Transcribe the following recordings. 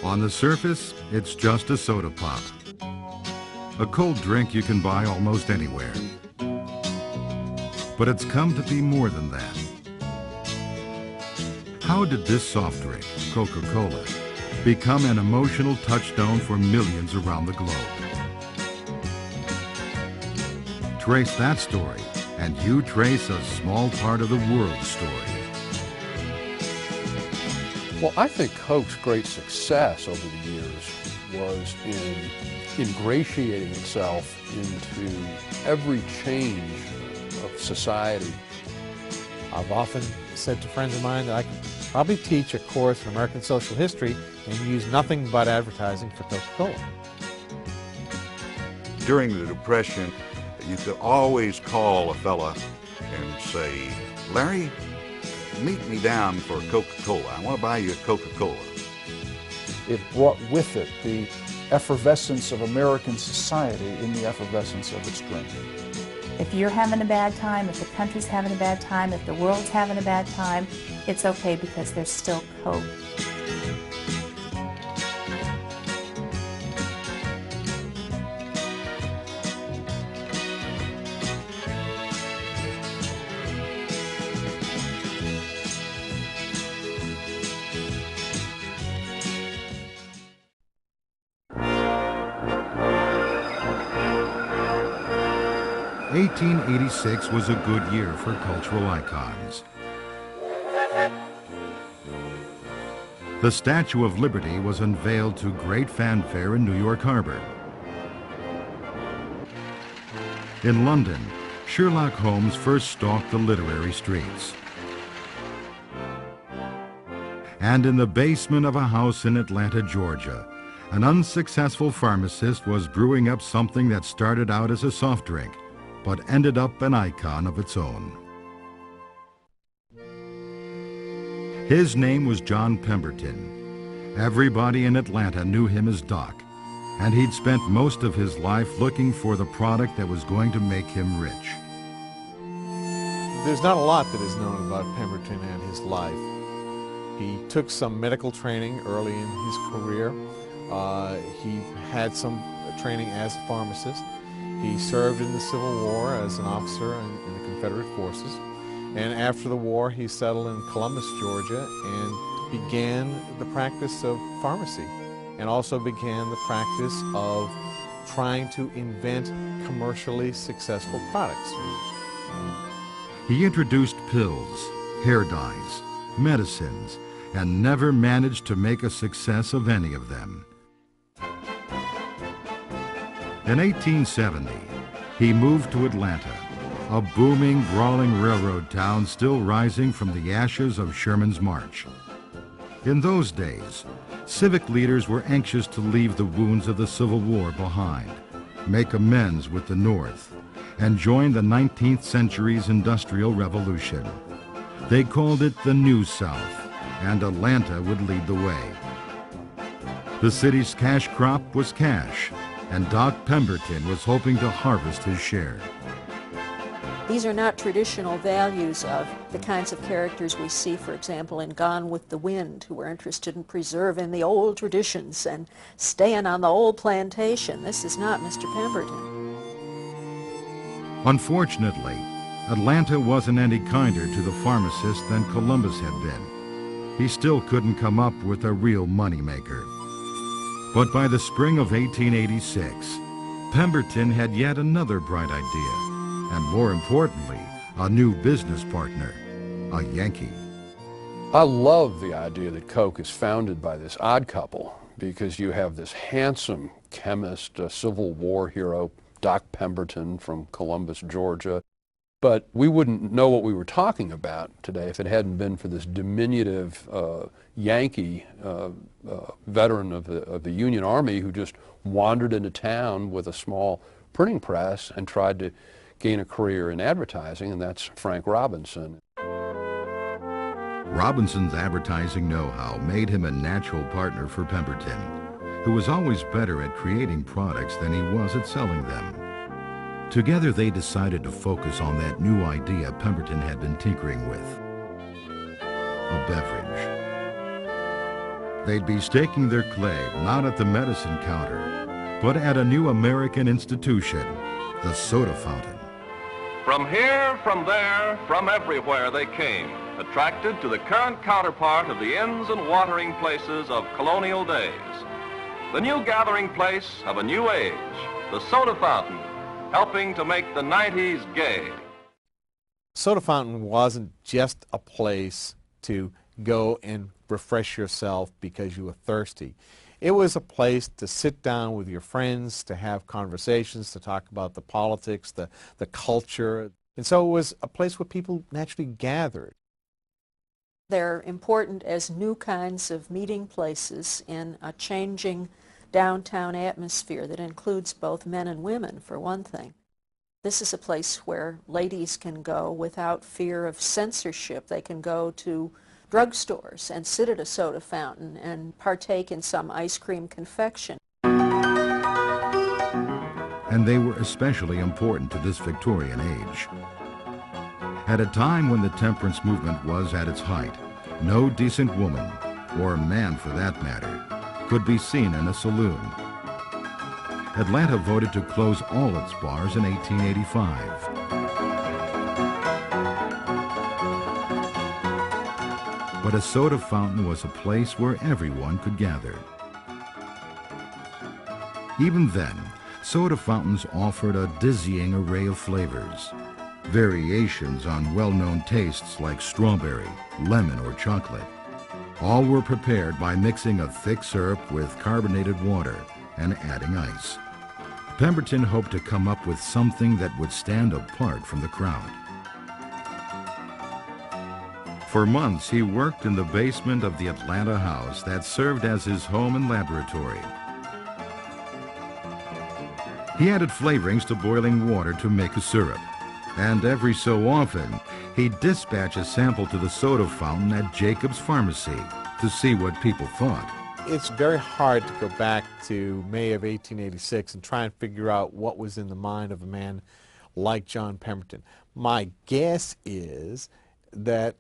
On the surface, it's just a soda pop. A cold drink you can buy almost anywhere. But it's come to be more than that. How did this soft drink, Coca Cola, become an emotional touchstone for millions around the globe? Trace that story, and you trace a small part of the world's story. Well, I think Coke's great success over the years was in ingratiating itself into every change of society. I've often said to friends of mine that I could probably teach a course in American social history and use nothing but advertising for Coca-Cola. During the Depression, you could always call a fella and say, Larry, meet me down for Coca-Cola. I want to buy you a Coca-Cola. It brought with it the effervescence of American society in the effervescence of its drink. If you're having a bad time, if the country's having a bad time, if the world's having a bad time, it's okay because there's still Coke. '86 was a good year for cultural icons. The Statue of Liberty was unveiled to great fanfare in New York Harbor. In London, Sherlock Holmes first stalked the literary streets. And in the basement of a house in Atlanta, Georgia, an unsuccessful pharmacist was brewing up something that started out as a soft drink, but ended up an icon of its own. His name was John Pemberton. Everybody in Atlanta knew him as Doc, and he'd spent most of his life looking for the product that was going to make him rich. There's not a lot that is known about Pemberton and his life. He took some medical training early in his career. He had some training as a pharmacist. He served in the Civil War as an officer in the Confederate forces. And after the war, he settled in Columbus, Georgia, and began the practice of pharmacy, and also began the practice of trying to invent commercially successful products. He introduced pills, hair dyes, medicines, and never managed to make a success of any of them. In 1870, he moved to Atlanta, a booming, brawling railroad town still rising from the ashes of Sherman's March. In those days, civic leaders were anxious to leave the wounds of the Civil War behind, make amends with the North, and join the 19th century's Industrial Revolution. They called it the New South, and Atlanta would lead the way. The city's cash crop was cash, and Doc Pemberton was hoping to harvest his share. These are not traditional values of the kinds of characters we see, for example, in Gone with the Wind, who are interested in preserving the old traditions and staying on the old plantation. This is not Mr. Pemberton. Unfortunately, Atlanta wasn't any kinder to the pharmacist than Columbus had been. He still couldn't come up with a real moneymaker. But by the spring of 1886, Pemberton had yet another bright idea, and more importantly, a new business partner, a Yankee. I love the idea that Coke is founded by this odd couple, because you have this handsome chemist, a Civil War hero, Doc Pemberton from Columbus, Georgia. But we wouldn't know what we were talking about today if it hadn't been for this diminutive Yankee veteran of the Union Army who just wandered into town with a small printing press and tried to gain a career in advertising, and that's Frank Robinson. Robinson's advertising know-how made him a natural partner for Pemberton, who was always better at creating products than he was at selling them. Together they decided to focus on that new idea Pemberton had been tinkering with, a beverage. they'd be staking their claim not at the medicine counter, but at a new American institution, the soda fountain. From here, from there, from everywhere they came, attracted to the current counterpart of the inns and watering places of colonial days. The new gathering place of a new age, the soda fountain, helping to make the 90s gay. Soda fountain wasn't just a place to go and refresh yourself because you were thirsty. It was a place to sit down with your friends, to have conversations, to talk about the politics, the culture. And so it was a place where people naturally gathered. They're important as new kinds of meeting places in a changing downtown atmosphere that includes both men and women, for one thing. This is a place where ladies can go without fear of censorship. They can go to drugstores and sit at a soda fountain and partake in some ice cream confection. And they were especially important to this Victorian age. At a time when the temperance movement was at its height, no decent woman, or man for that matter, could be seen in a saloon. Atlanta voted to close all its bars in 1885. But a soda fountain was a place where everyone could gather. Even then, soda fountains offered a dizzying array of flavors, variations on well-known tastes like strawberry, lemon, or chocolate. All were prepared by mixing a thick syrup with carbonated water and adding ice. Pemberton hoped to come up with something that would stand apart from the crowd. For months, he worked in the basement of the Atlanta house that served as his home and laboratory. He added flavorings to boiling water to make a syrup, and every so often, he'd dispatch a sample to the soda fountain at Jacob's Pharmacy to see what people thought. It's very hard to go back to May of 1886 and try and figure out what was in the mind of a man like John Pemberton. My guess is that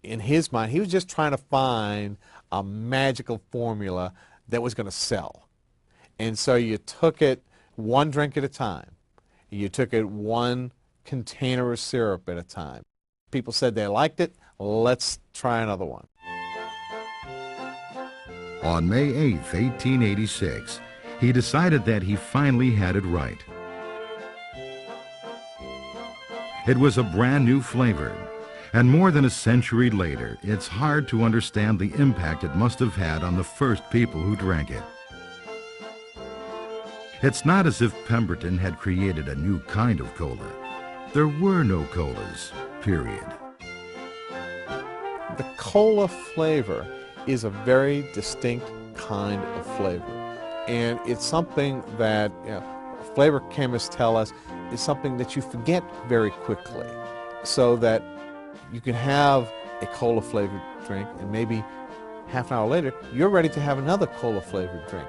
in his mind, he was just trying to find a magical formula that was going to sell. And so you took it one drink at a time. You took it one container of syrup at a time. People said they liked it. Let's try another one. On May 8, 1886, he decided that he finally had it right. It was a brand new flavor. And more than a century later, it's hard to understand the impact it must have had on the first people who drank it. It's not as if Pemberton had created a new kind of cola. There were no colas, period. The cola flavor is a very distinct kind of flavor. And it's something that flavor chemists tell us is something that you forget very quickly, so that you can have a cola-flavored drink, and maybe half an hour later, you're ready to have another cola-flavored drink.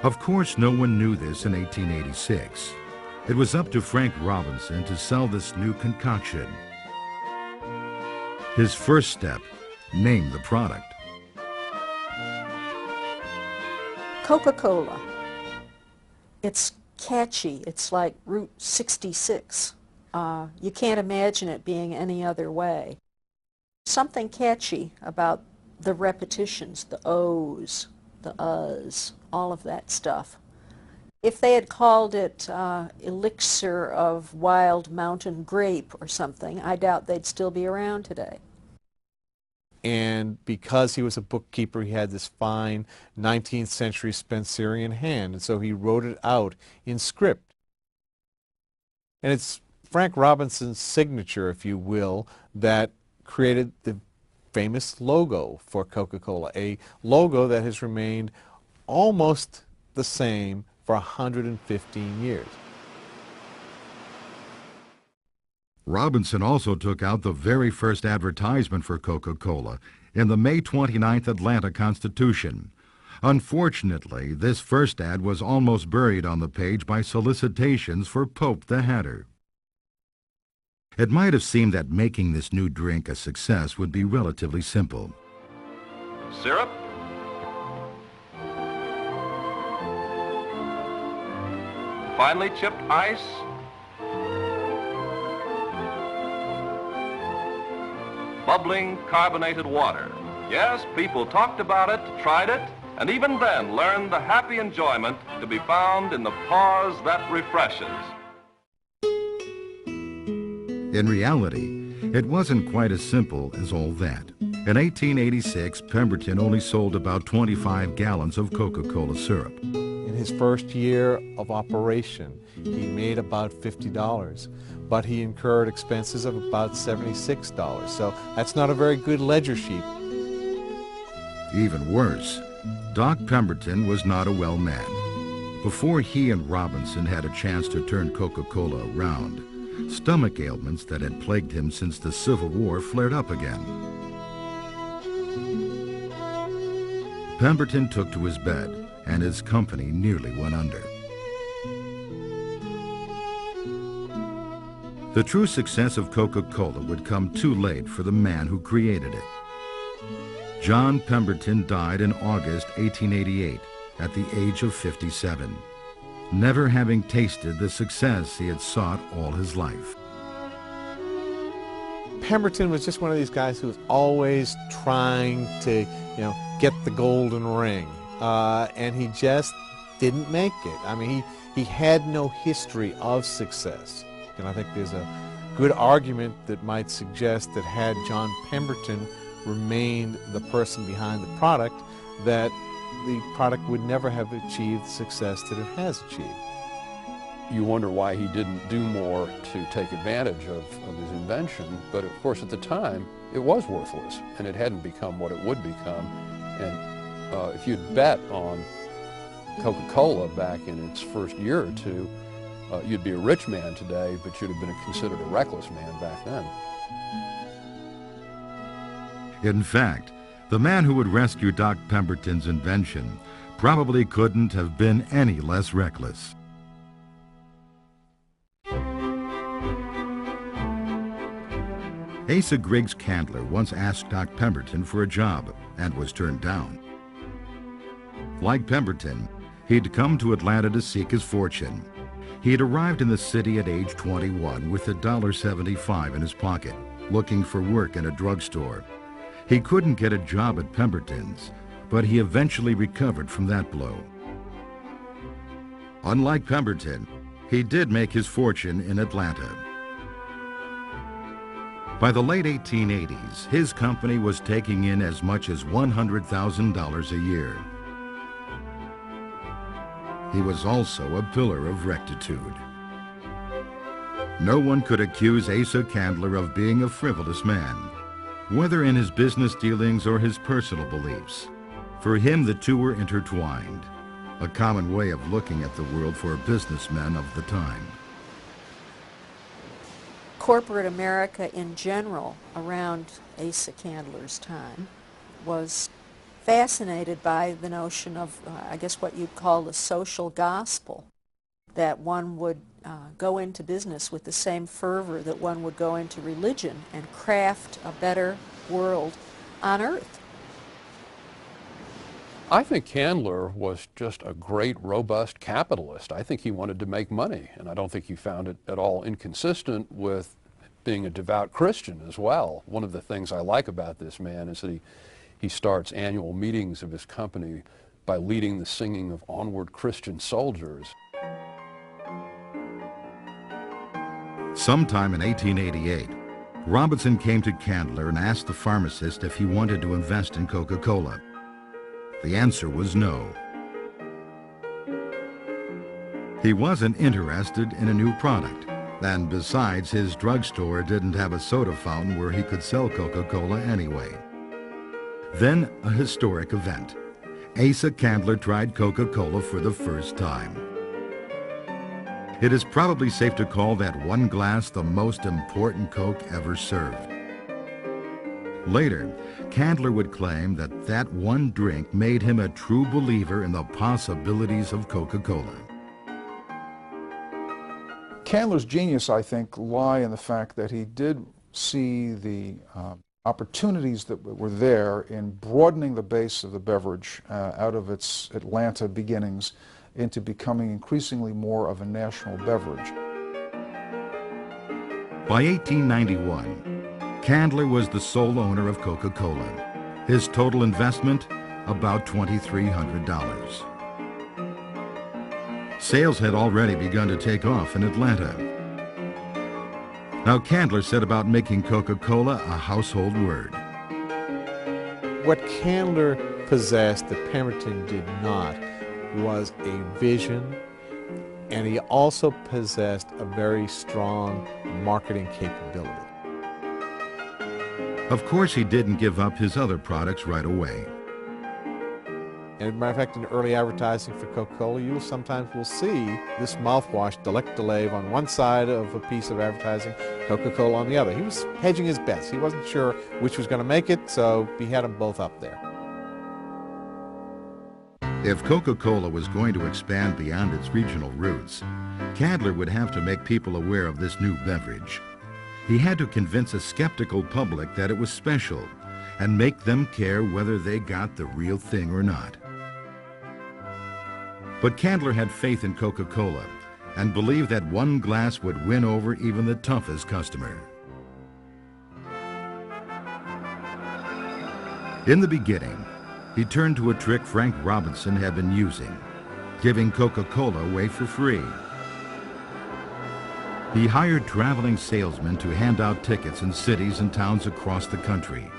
Of course, no one knew this in 1886. It was up to Frank Robinson to sell this new concoction. His first step, name the product. Coca Cola. It's catchy. It's like Route 66. You can't imagine it being any other way. Something catchy about the repetitions, the O's, the U's, all of that stuff. If they had called it elixir of wild mountain grape or something, I doubt they'd still be around today. And because he was a bookkeeper, he had this fine 19th century Spencerian hand, and so he wrote it out in script. And it's Frank Robinson's signature, if you will, that created the famous logo for Coca-Cola, a logo that has remained almost the same for 115 years. Robinson also took out the very first advertisement for Coca-Cola in the May 29th Atlanta Constitution. Unfortunately, this first ad was almost buried on the page by solicitations for Pope the Hatter. It might have seemed that making this new drink a success would be relatively simple. Syrup, finely chipped ice, bubbling carbonated water. Yes, people talked about it, tried it, and even then learned the happy enjoyment to be found in the pause that refreshes. In reality, it wasn't quite as simple as all that. In 1886, Pemberton only sold about 25 gallons of Coca Cola syrup. In his first year of operation, he made about $50, but he incurred expenses of about $76. So that's not a very good ledger sheet. Even worse, Doc Pemberton was not a well man. Before he and Robinson had a chance to turn Coca-Cola around, stomach ailments that had plagued him since the Civil War flared up again. Pemberton took to his bed, and his company nearly went under. The true success of Coca-Cola would come too late for the man who created it. John Pemberton died in August 1888 at the age of 57, never having tasted the success he had sought all his life. Pemberton was just one of these guys who was always trying to, get the golden ring, and he just didn't make it. I mean, he had no history of success. And I think there's a good argument that might suggest that had John Pemberton remained the person behind the product, that the product would never have achieved the success that it has achieved. You wonder why he didn't do more to take advantage of his invention, but of course at the time it was worthless and it hadn't become what it would become. And if you'd bet on Coca-Cola back in its first year or two, you'd be a rich man today, but you'd have been considered a reckless man back then. In fact, the man who would rescue Doc Pemberton's invention probably couldn't have been any less reckless. Asa Griggs Candler once asked Doc Pemberton for a job and was turned down. Like Pemberton, he'd come to Atlanta to seek his fortune. He had arrived in the city at age 21 with $1.75 in his pocket, looking for work in a drugstore. He couldn't get a job at Pemberton's, but he eventually recovered from that blow. Unlike Pemberton, he did make his fortune in Atlanta. By the late 1880s, his company was taking in as much as $100,000 a year. He was also a pillar of rectitude. No one could accuse Asa Candler of being a frivolous man, whether in his business dealings or his personal beliefs. For him, the two were intertwined, a common way of looking at the world for businessmen of the time. Corporate America in general around Asa Candler's time was fascinated by the notion of, I guess what you'd call the social gospel, that one would go into business with the same fervor that one would go into religion and craft a better world on earth. I think Candler was just a great, robust capitalist. I think he wanted to make money, and I don't think he found it at all inconsistent with being a devout Christian as well. One of the things I like about this man is that he starts annual meetings of his company by leading the singing of Onward Christian Soldiers. Sometime in 1888, Robinson came to Candler and asked the pharmacist if he wanted to invest in Coca-Cola. The answer was no. He wasn't interested in a new product, and besides, his drugstore didn't have a soda fountain where he could sell Coca-Cola anyway. Then a historic event. Asa Candler tried Coca-Cola for the first time. It is probably safe to call that one glass the most important Coke ever served. Later, Candler would claim that that one drink made him a true believer in the possibilities of Coca-Cola. Candler's genius, I think, lie in the fact that he did see the opportunities that were there in broadening the base of the beverage out of its Atlanta beginnings into becoming increasingly more of a national beverage. By 1891, Candler was the sole owner of Coca Cola. His total investment, about $2,300. Sales had already begun to take off in Atlanta. Now Candler set about making Coca-Cola a household word. What Candler possessed that Pemberton did not was a vision, and he also possessed a very strong marketing capability. Of course, he didn't give up his other products right away. And as a matter of fact, in early advertising for Coca-Cola, you sometimes will see this mouthwash, Delect Delave, on one side of a piece of advertising, Coca-Cola on the other. He was hedging his bets. He wasn't sure which was going to make it, so he had them both up there. If Coca-Cola was going to expand beyond its regional roots, Candler would have to make people aware of this new beverage. He had to convince a skeptical public that it was special and make them care whether they got the real thing or not. But Candler had faith in Coca-Cola and believed that one glass would win over even the toughest customer. In the beginning, he turned to a trick Frank Robinson had been using, giving Coca-Cola away for free. He hired traveling salesmen to hand out tickets in cities and towns across the country,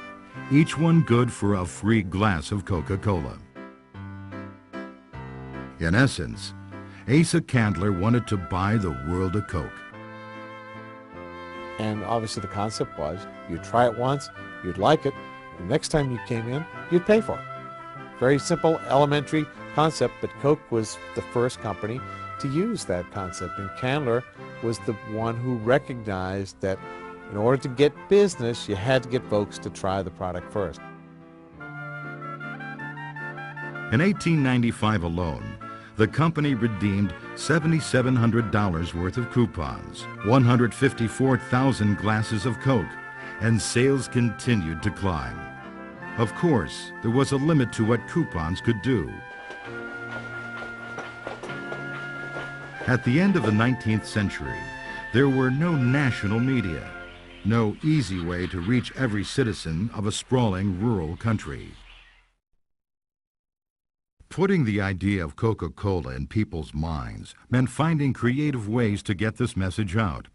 each one good for a free glass of Coca-Cola. In essence, Asa Candler wanted to buy the world of Coke. And obviously the concept was, you'd try it once, you'd like it, the next time you came in, you'd pay for it. Very simple, elementary concept, but Coke was the first company to use that concept. And Candler was the one who recognized that in order to get business, you had to get folks to try the product first. In 1895 alone, the company redeemed $7,700 worth of coupons, 154,000 glasses of Coke, and sales continued to climb. Of course, there was a limit to what coupons could do. At the end of the 19th century, there were no national media, no easy way to reach every citizen of a sprawling rural country. Putting the idea of Coca-Cola in people's minds meant finding creative ways to get this message out.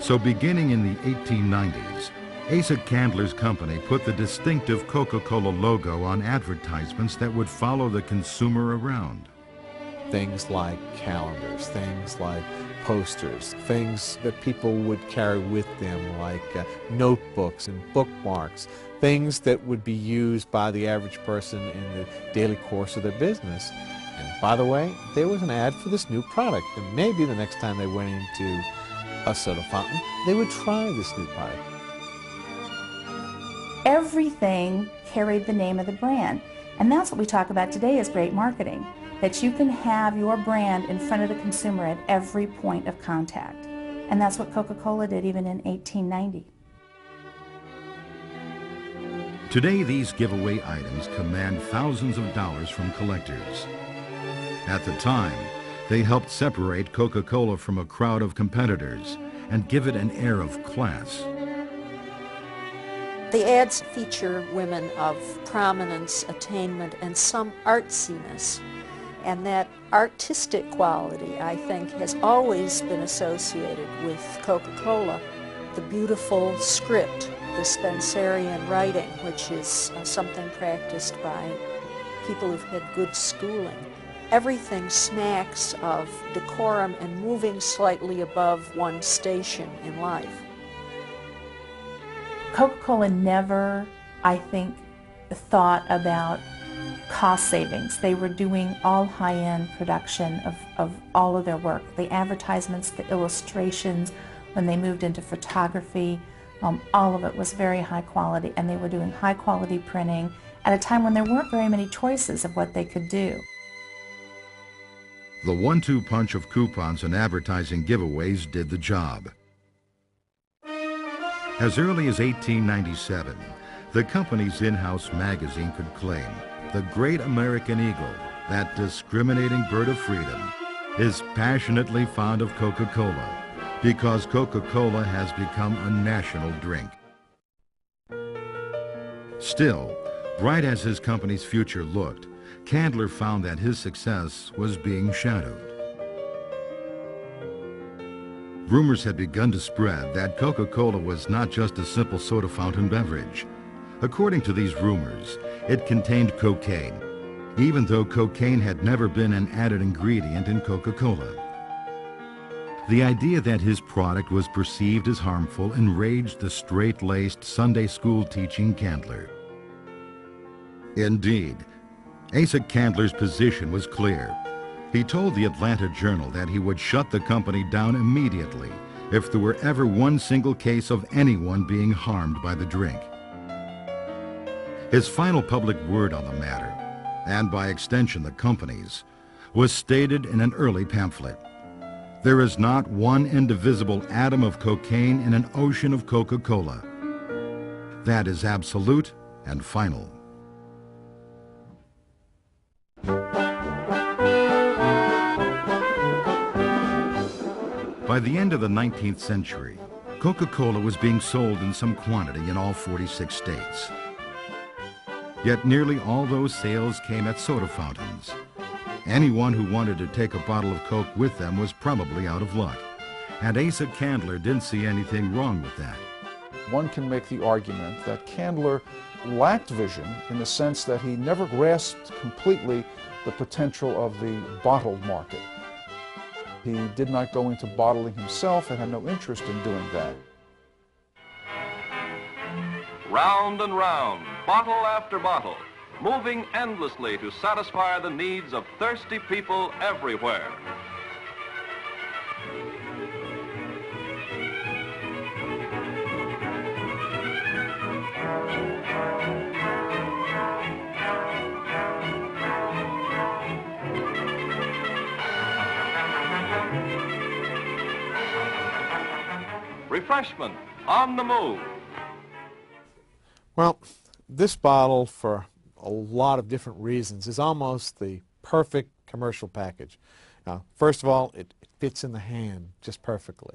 So beginning in the 1890s, Asa Candler's company put the distinctive Coca-Cola logo on advertisements that would follow the consumer around. Things like calendars, things like posters, things that people would carry with them like notebooks and bookmarks, things that would be used by the average person in the daily course of their business. And by the way, there was an ad for this new product, and maybe the next time they went into a soda fountain, they would try this new product. Everything carried the name of the brand, and that's what we talk about today as great marketing, that you can have your brand in front of the consumer at every point of contact. And that's what Coca-Cola did even in 1890. Today, these giveaway items command thousands of dollars from collectors. At the time, they helped separate Coca-Cola from a crowd of competitors and give it an air of class. The ads feature women of prominence, attainment, and some artsiness. And that artistic quality, I think, has always been associated with Coca-Cola. The beautiful script, the Spencerian writing, which is something practiced by people who've had good schooling. Everything smacks of decorum and moving slightly above one's station in life. Coca-Cola never, I think, thought about cost savings. They were doing all high-end production of all of their work. The advertisements, the illustrations, when they moved into photography, all of it was very high quality, and they were doing high quality printing at a time when there weren't very many choices of what they could do. The one-two punch of coupons and advertising giveaways did the job. As early as 1897, the company's in-house magazine could claim, the great American eagle, that discriminating bird of freedom, is passionately fond of Coca Cola because Coca Cola has become a national drink. Still, bright as his company's future looked, Candler found that his success was being shadowed. Rumors had begun to spread that Coca Cola was not just a simple soda fountain beverage. According to these rumors, it contained cocaine, even though cocaine had never been an added ingredient in Coca Cola. The idea that his product was perceived as harmful enraged the straight-laced Sunday school teaching Candler. Indeed, Asa Candler's position was clear. He told the Atlanta Journal that he would shut the company down immediately if there were ever one single case of anyone being harmed by the drink. His final public word on the matter, and by extension the company's, was stated in an early pamphlet. There is not one indivisible atom of cocaine in an ocean of Coca-Cola. That is absolute and final. By the end of the 19th century, Coca-Cola was being sold in some quantity in all 46 states. Yet nearly all those sales came at soda fountains. Anyone who wanted to take a bottle of Coke with them was probably out of luck. And Asa Candler didn't see anything wrong with that. One can make the argument that Candler lacked vision in the sense that he never grasped completely the potential of the bottled market. He did not go into bottling himself and had no interest in doing that. Round and round, bottle after bottle, moving endlessly to satisfy the needs of thirsty people everywhere. Refreshment on the move. Well, this bottle, for a lot of different reasons, is almost the perfect commercial package. Now, first of all, it fits in the hand just perfectly.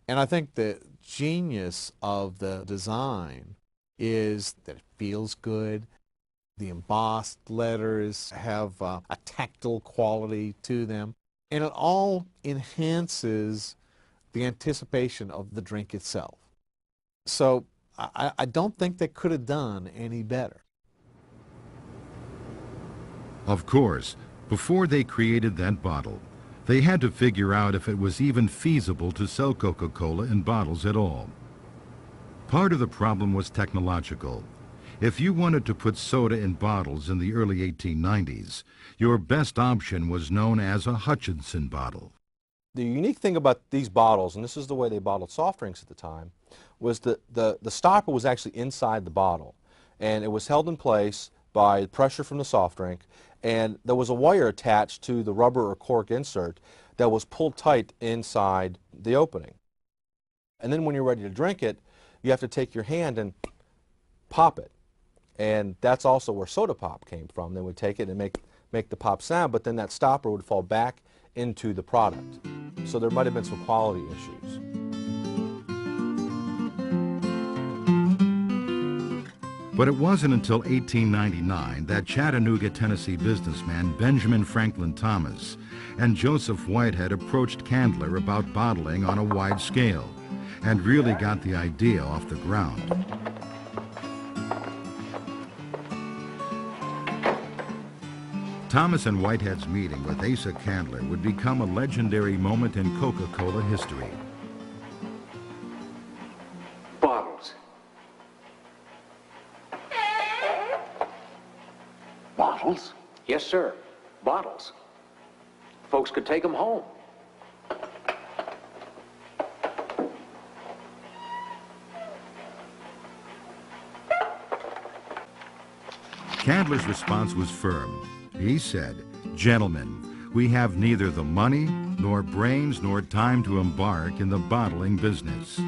And I think the genius of the design is that it feels good. The embossed letters have a tactile quality to them. And it all enhances the anticipation of the drink itself. So I don't think they could have done any better. Of course, before they created that bottle, they had to figure out if it was even feasible to sell Coca-Cola in bottles at all. Part of the problem was technological. If you wanted to put soda in bottles in the early 1890s, your best option was known as a Hutchinson bottle. The unique thing about these bottles, and this is the way they bottled soft drinks at the time, was that the stopper was actually inside the bottle, and it was held in place by pressure from the soft drink, and there was a wire attached to the rubber or cork insert that was pulled tight inside the opening. And then when you're ready to drink it, you have to take your hand and pop it. And that's also where soda pop came from. They would take it and make the pop sound, but then that stopper would fall back into the product. So there might have been some quality issues. But it wasn't until 1899 that Chattanooga, Tennessee businessman Benjamin Franklin Thomas and Joseph Whitehead approached Candler about bottling on a wide scale and really got the idea off the ground. Thomas and Whitehead's meeting with Asa Candler would become a legendary moment in Coca-Cola history. Bottles. Bottles? Yes, sir. Bottles. Folks could take them home. Candler's response was firm. He said, "Gentlemen, we have neither the money, nor brains, nor time to embark in the bottling business."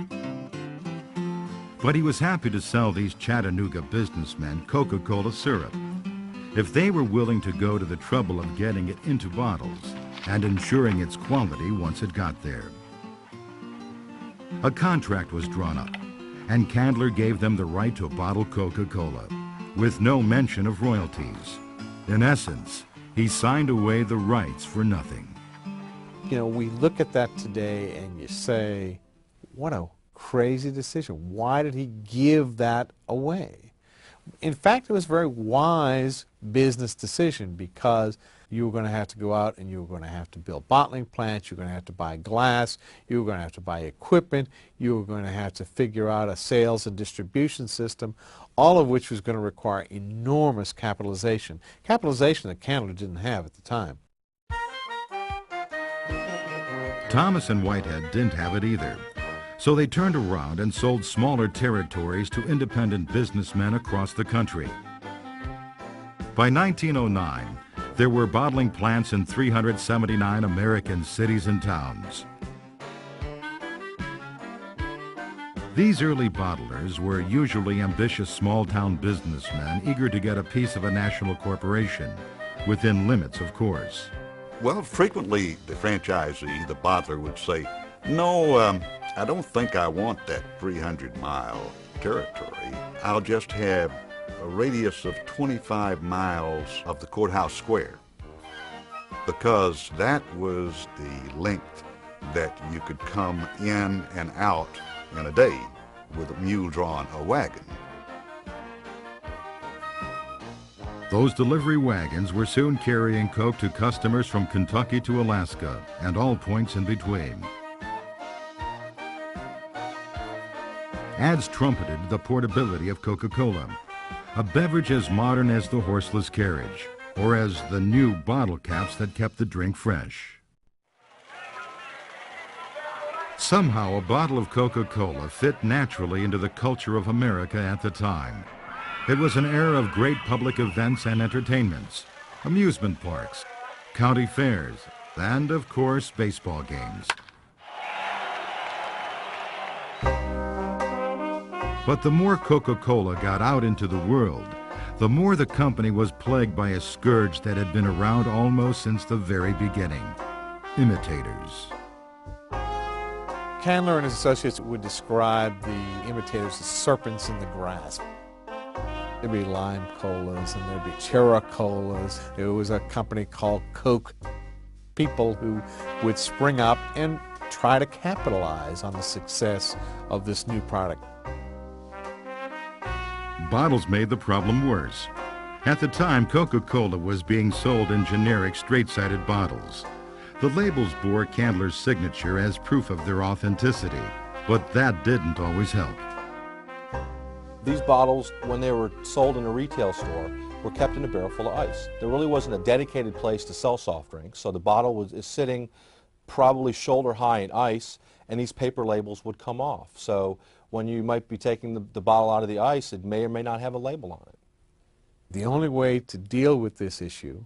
But he was happy to sell these Chattanooga businessmen Coca Cola syrup if they were willing to go to the trouble of getting it into bottles and ensuring its quality once it got there. A contract was drawn up, and Candler gave them the right to bottle Coca Cola, with no mention of royalties. In essence, he signed away the rights for nothing. You know, we look at that today and you say, what a crazy decision. Why did he give that away? In fact, it was a very wise business decision, because you were going to have to go out and you were going to have to build bottling plants, you were going to have to buy glass, you were going to have to buy equipment, you were going to have to figure out a sales and distribution system, all of which was going to require enormous capitalization. Capitalization that Candler didn't have at the time. Thomas and Whitehead didn't have it either, so they turned around and sold smaller territories to independent businessmen across the country. By 1909, there were bottling plants in 379 American cities and towns. These early bottlers were usually ambitious small-town businessmen eager to get a piece of a national corporation, within limits, of course. Well, frequently the franchisee, the bottler, would say, no, I don't think I want that 300-mile territory. I'll just have a radius of 25 miles of the courthouse square, because that was the length that you could come in and out in a day with a mule drawing a wagon. Those delivery wagons were soon carrying Coke to customers from Kentucky to Alaska and all points in between. Ads trumpeted the portability of Coca-Cola, a beverage as modern as the horseless carriage, or as the new bottle caps that kept the drink fresh. Somehow, a bottle of Coca-Cola fit naturally into the culture of America at the time. It was an era of great public events and entertainments, amusement parks, county fairs, and, of course, baseball games. But the more Coca-Cola got out into the world, the more the company was plagued by a scourge that had been around almost since the very beginning: imitators. Candler and his associates would describe the imitators as serpents in the grass. There'd be lime colas and there'd be cherry colas. There was a company called Coke. People who would spring up and try to capitalize on the success of this new product. Bottles made the problem worse. At the time, Coca-Cola was being sold in generic, straight-sided bottles. The labels bore Candler's signature as proof of their authenticity, but that didn't always help. These bottles, when they were sold in a retail store, were kept in a barrel full of ice. There really wasn't a dedicated place to sell soft drinks, so the bottle is sitting probably shoulder high in ice, and these paper labels would come off. So when you might be taking the bottle out of the ice, it may or may not have a label on it. The only way to deal with this issue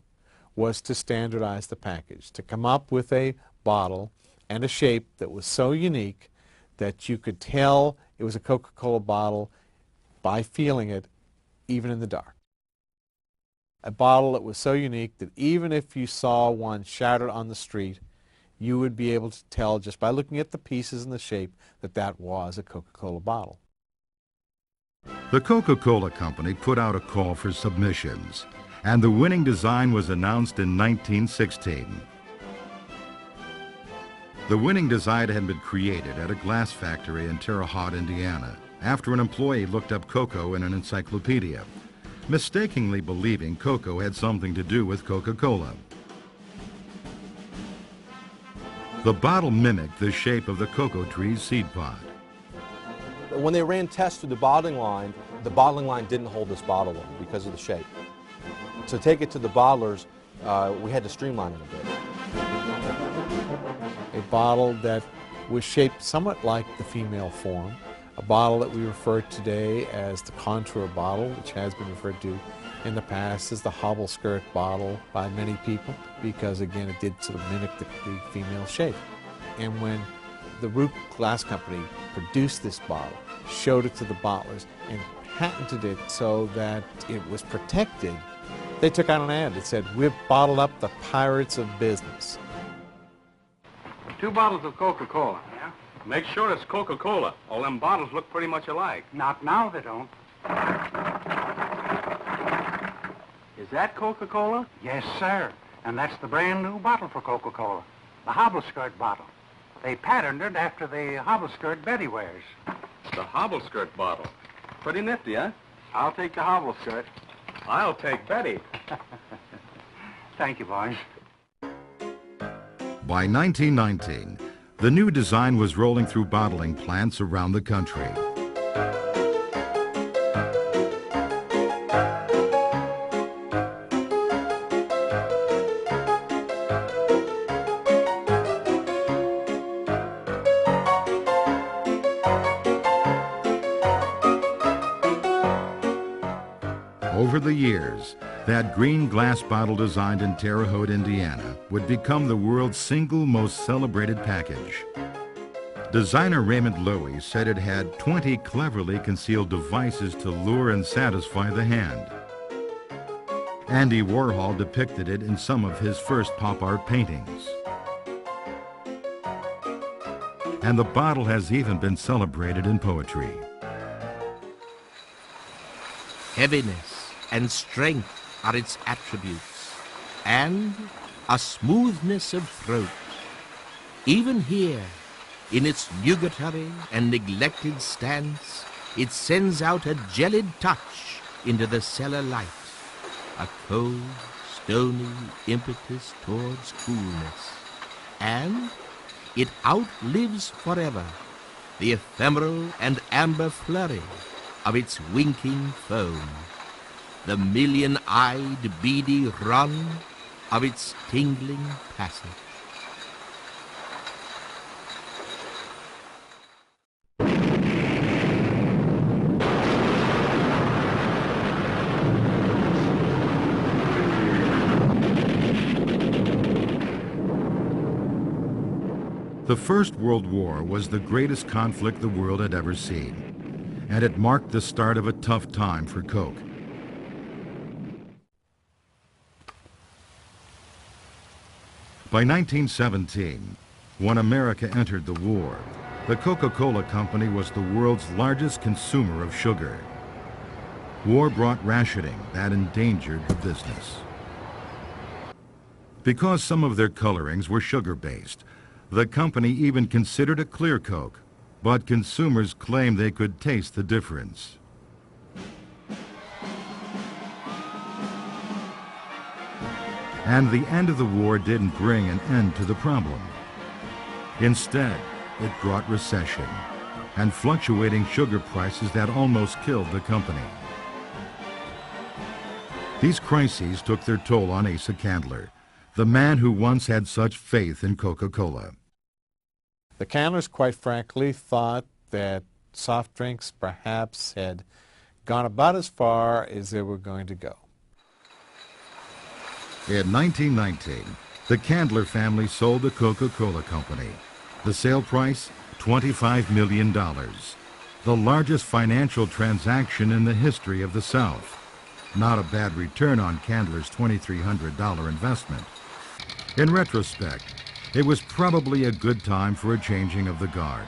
was to standardize the package, to come up with a bottle and a shape that was so unique that you could tell it was a Coca-Cola bottle by feeling it, even in the dark. A bottle that was so unique that even if you saw one shattered on the street, you would be able to tell just by looking at the pieces and the shape that that was a Coca-Cola bottle. The Coca-Cola Company put out a call for submissions, and the winning design was announced in 1916. The winning design had been created at a glass factory in Terre Haute, Indiana, after an employee looked up cocoa in an encyclopedia, mistakenly believing cocoa had something to do with Coca-Cola. The bottle mimicked the shape of the cocoa tree's seed pod. When they ran tests through the bottling line didn't hold this bottle in because of the shape. To take it to the bottlers, we had to streamline it a bit. A bottle that was shaped somewhat like the female form, a bottle that we refer to today as the contour bottle, which has been referred to in the past as the hobble skirt bottle by many people, because again it did sort of mimic the female shape. And when The Root Glass Company produced this bottle, showed it to the bottlers, and patented it so that it was protected. They took out an ad that said, "We've bottled up the pirates of business." 2 bottles of Coca Cola. Yeah? Make sure it's Coca Cola. All them bottles look pretty much alike. Not now, they don't. Is that Coca Cola? Yes, sir. And that's the brand new bottle for Coca Cola. The hobble skirt bottle. They patterned it after the hobble skirt Betty wears. The hobble skirt bottle. Pretty nifty, huh? I'll take the hobble skirt. I'll take Betty. Thank you, boys. By 1919, the new design was rolling through bottling plants around the country. Over the years, that green glass bottle designed in Terre Haute, Indiana, would become the world's single most celebrated package. Designer Raymond Loewy said it had 20 cleverly concealed devices to lure and satisfy the hand. Andy Warhol depicted it in some of his first pop art paintings. And the bottle has even been celebrated in poetry. Heaviness and strength are its attributes, and a smoothness of throat. Even here, in its nugatory and neglected stance, it sends out a gelid touch into the cellar light, a cold, stony impetus towards coolness, and it outlives forever the ephemeral and amber flurry of its winking foam, the million-eyed beady run of its tingling passage. The First World War was the greatest conflict the world had ever seen, and it marked the start of a tough time for Coke. By 1917, when America entered the war, the Coca Cola Company was the world's largest consumer of sugar. War brought rationing that endangered the business. Because some of their colorings were sugar-based, the company even considered a clear Coke, but consumers claimed they could taste the difference. And the end of the war didn't bring an end to the problem. Instead, it brought recession and fluctuating sugar prices that almost killed the company. These crises took their toll on Asa Candler, the man who once had such faith in Coca-Cola. The Candlers, quite frankly, thought that soft drinks perhaps had gone about as far as they were going to go. In 1919, the Candler family sold the Coca-Cola Company. The sale price, $25 million, the largest financial transaction in the history of the South. Not a bad return on Candler's $2,300 investment. In retrospect, it was probably a good time for a changing of the guard.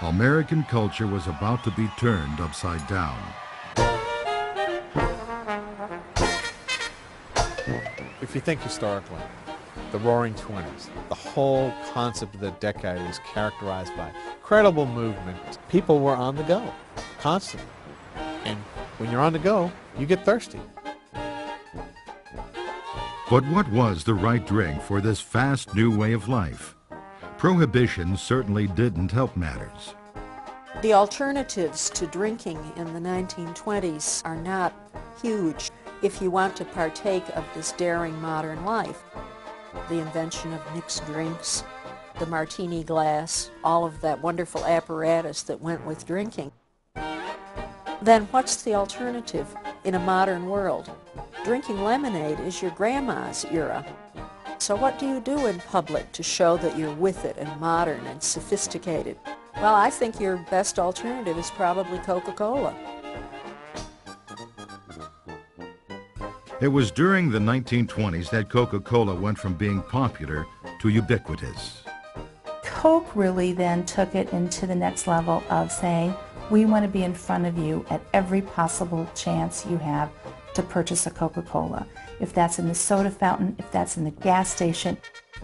American culture was about to be turned upside down. If you think historically, the Roaring '20s, the whole concept of the decade is characterized by incredible movement. People were on the go, constantly. And when you're on the go, you get thirsty. But what was the right drink for this fast new way of life? Prohibition certainly didn't help matters. The alternatives to drinking in the 1920s are not huge if you want to partake of this daring modern life. The invention of mixed drinks, the martini glass, all of that wonderful apparatus that went with drinking. Then what's the alternative in a modern world? Drinking lemonade is your grandma's era. So what do you do in public to show that you're with it and modern and sophisticated? Well, I think your best alternative is probably Coca Cola. It was during the 1920s that Coca-Cola went from being popular to ubiquitous. Coke really then took it into the next level of saying, we want to be in front of you at every possible chance you have to purchase a Coca-Cola. If that's in the soda fountain, if that's in the gas station,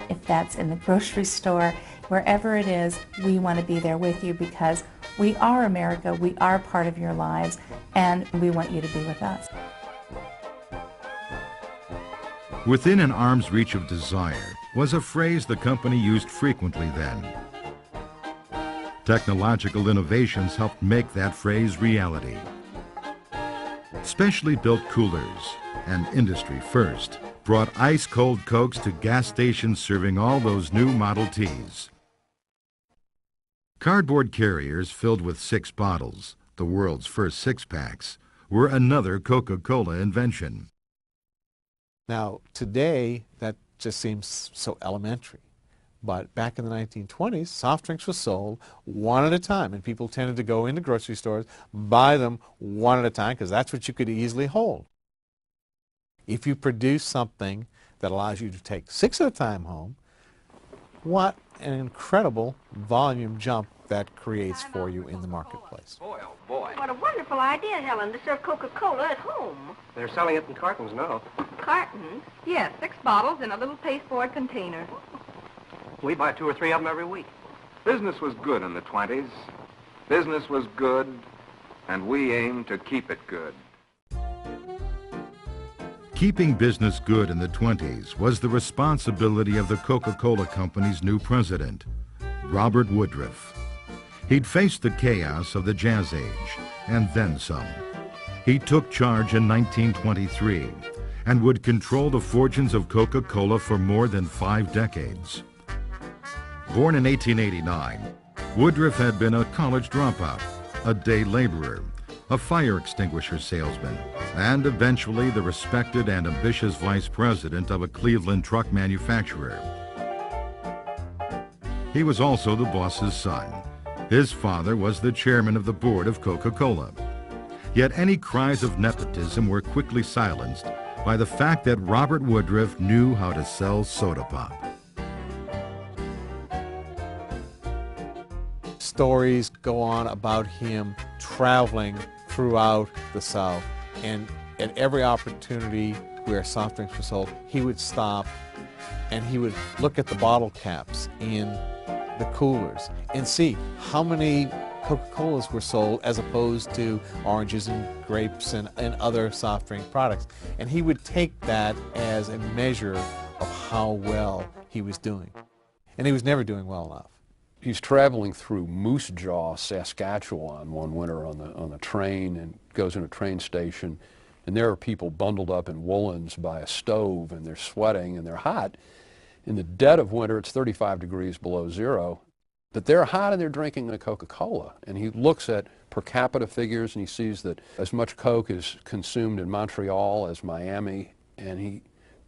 if that's in the grocery store, wherever it is, we want to be there with you because we are America, we are part of your lives, and we want you to be with us. Within an arm's reach of desire was a phrase the company used frequently then. Technological innovations helped make that phrase reality. Specially built coolers and industry first brought ice-cold Cokes to gas stations serving all those new Model Ts. Cardboard carriers filled with 6 bottles, the world's first six-packs, were another Coca-Cola invention. Now, today, that just seems so elementary. But back in the 1920s, soft drinks were sold one at a time, and people tended to go into grocery stores, buy them one at a time, because that's what you could easily hold. If you produce something that allows you to take 6 at a time home, what an incredible volume jump that creates for you in the marketplace. Boy, oh boy. What a wonderful idea, Helen, to serve Coca-Cola at home. They're selling it in cartons now. Cartons? Yes, 6 bottles in a little pasteboard container. We buy 2 or 3 of them every week. Business was good in the 20s. Business was good, and we aim to keep it good. Keeping business good in the 20s was the responsibility of the Coca-Cola Company's new president, Robert Woodruff. He'd faced the chaos of the Jazz Age, and then some. He took charge in 1923 and would control the fortunes of Coca-Cola for more than 5 decades. Born in 1889, Woodruff had been a college dropout, a day laborer, a fire extinguisher salesman, and eventually the respected and ambitious vice president of a Cleveland truck manufacturer. He was also the boss's son. His father was the chairman of the board of Coca-Cola. Yet any cries of nepotism were quickly silenced by the fact that Robert Woodruff knew how to sell soda pop. Stories go on about him traveling throughout the South, and at every opportunity where soft drinks were sold, he would stop and he would look at the bottle caps in the coolers and see how many Coca-Colas were sold as opposed to oranges and grapes and other soft drink products. And he would take that as a measure of how well he was doing. And he was never doing well enough. He's traveling through Moose Jaw, Saskatchewan one winter on the train, and goes in a train station, and there are people bundled up in woolens by a stove, and they're sweating and they're hot. In the dead of winter, it's 35 degrees below zero, but they're hot and they're drinking a Coca-Cola. And he looks at per capita figures and he sees that as much Coke is consumed in Montreal as Miami, and he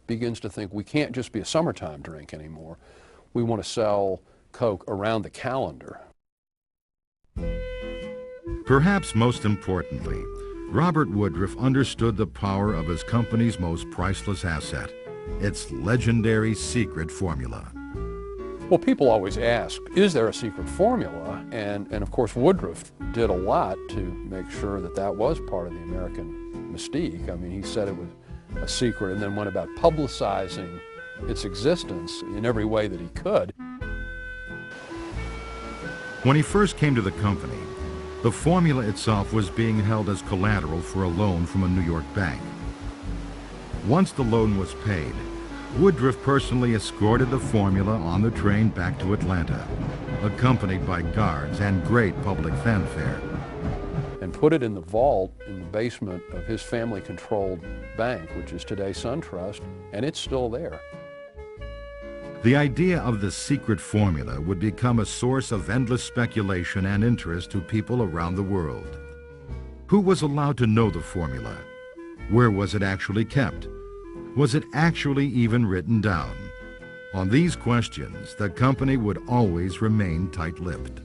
begins to think we can't just be a summertime drink anymore. We want to sell Coke around the calendar. Perhaps most importantly, Robert Woodruff understood the power of his company's most priceless asset, its legendary secret formula. Well, people always ask, is there a secret formula? And of course, Woodruff did a lot to make sure that that was part of the American mystique. I mean, he said it was a secret and then went about publicizing its existence in every way that he could. When he first came to the company, the formula itself was being held as collateral for a loan from a New York bank. Once the loan was paid, Woodruff personally escorted the formula on the train back to Atlanta, accompanied by guards and great public fanfare. And put it in the vault in the basement of his family-controlled bank, which is today SunTrust, and it's still there. The idea of the secret formula would become a source of endless speculation and interest to people around the world. Who was allowed to know the formula? Where was it actually kept? Was it actually even written down? On these questions, the company would always remain tight-lipped.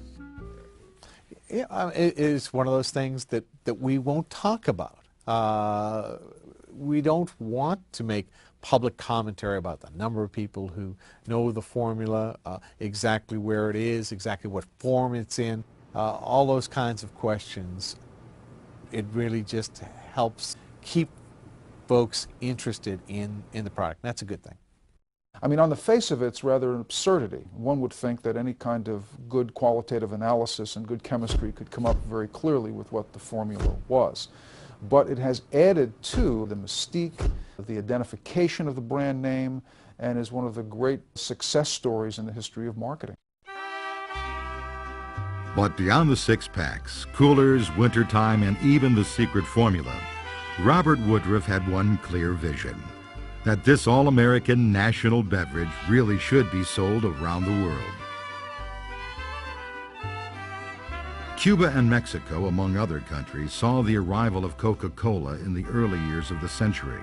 Yeah, it is one of those things that we won't talk about. We don't want to make public commentary about the number of people who know the formula, exactly where it is, exactly what form it's in, all those kinds of questions. It really just helps keep folks interested in the product. That's a good thing. I mean, on the face of it, it's rather an absurdity. One would think that any kind of good qualitative analysis and good chemistry could come up very clearly with what the formula was. But it has added to the mystique, the identification of the brand name, and is one of the great success stories in the history of marketing. But beyond the six-packs, coolers, wintertime, and even the secret formula, Robert Woodruff had one clear vision: that this all-American national beverage really should be sold around the world. Cuba and Mexico, among other countries, saw the arrival of Coca Cola in the early years of the century,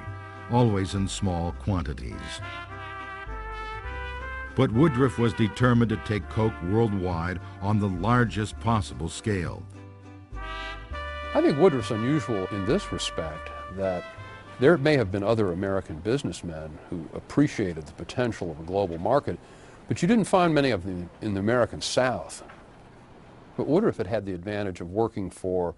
always in small quantities. But Woodruff was determined to take Coke worldwide on the largest possible scale. I think Woodruff's unusual in this respect, that there may have been other American businessmen who appreciated the potential of a global market, but you didn't find many of them in the American South. But Woodruff had the advantage of working for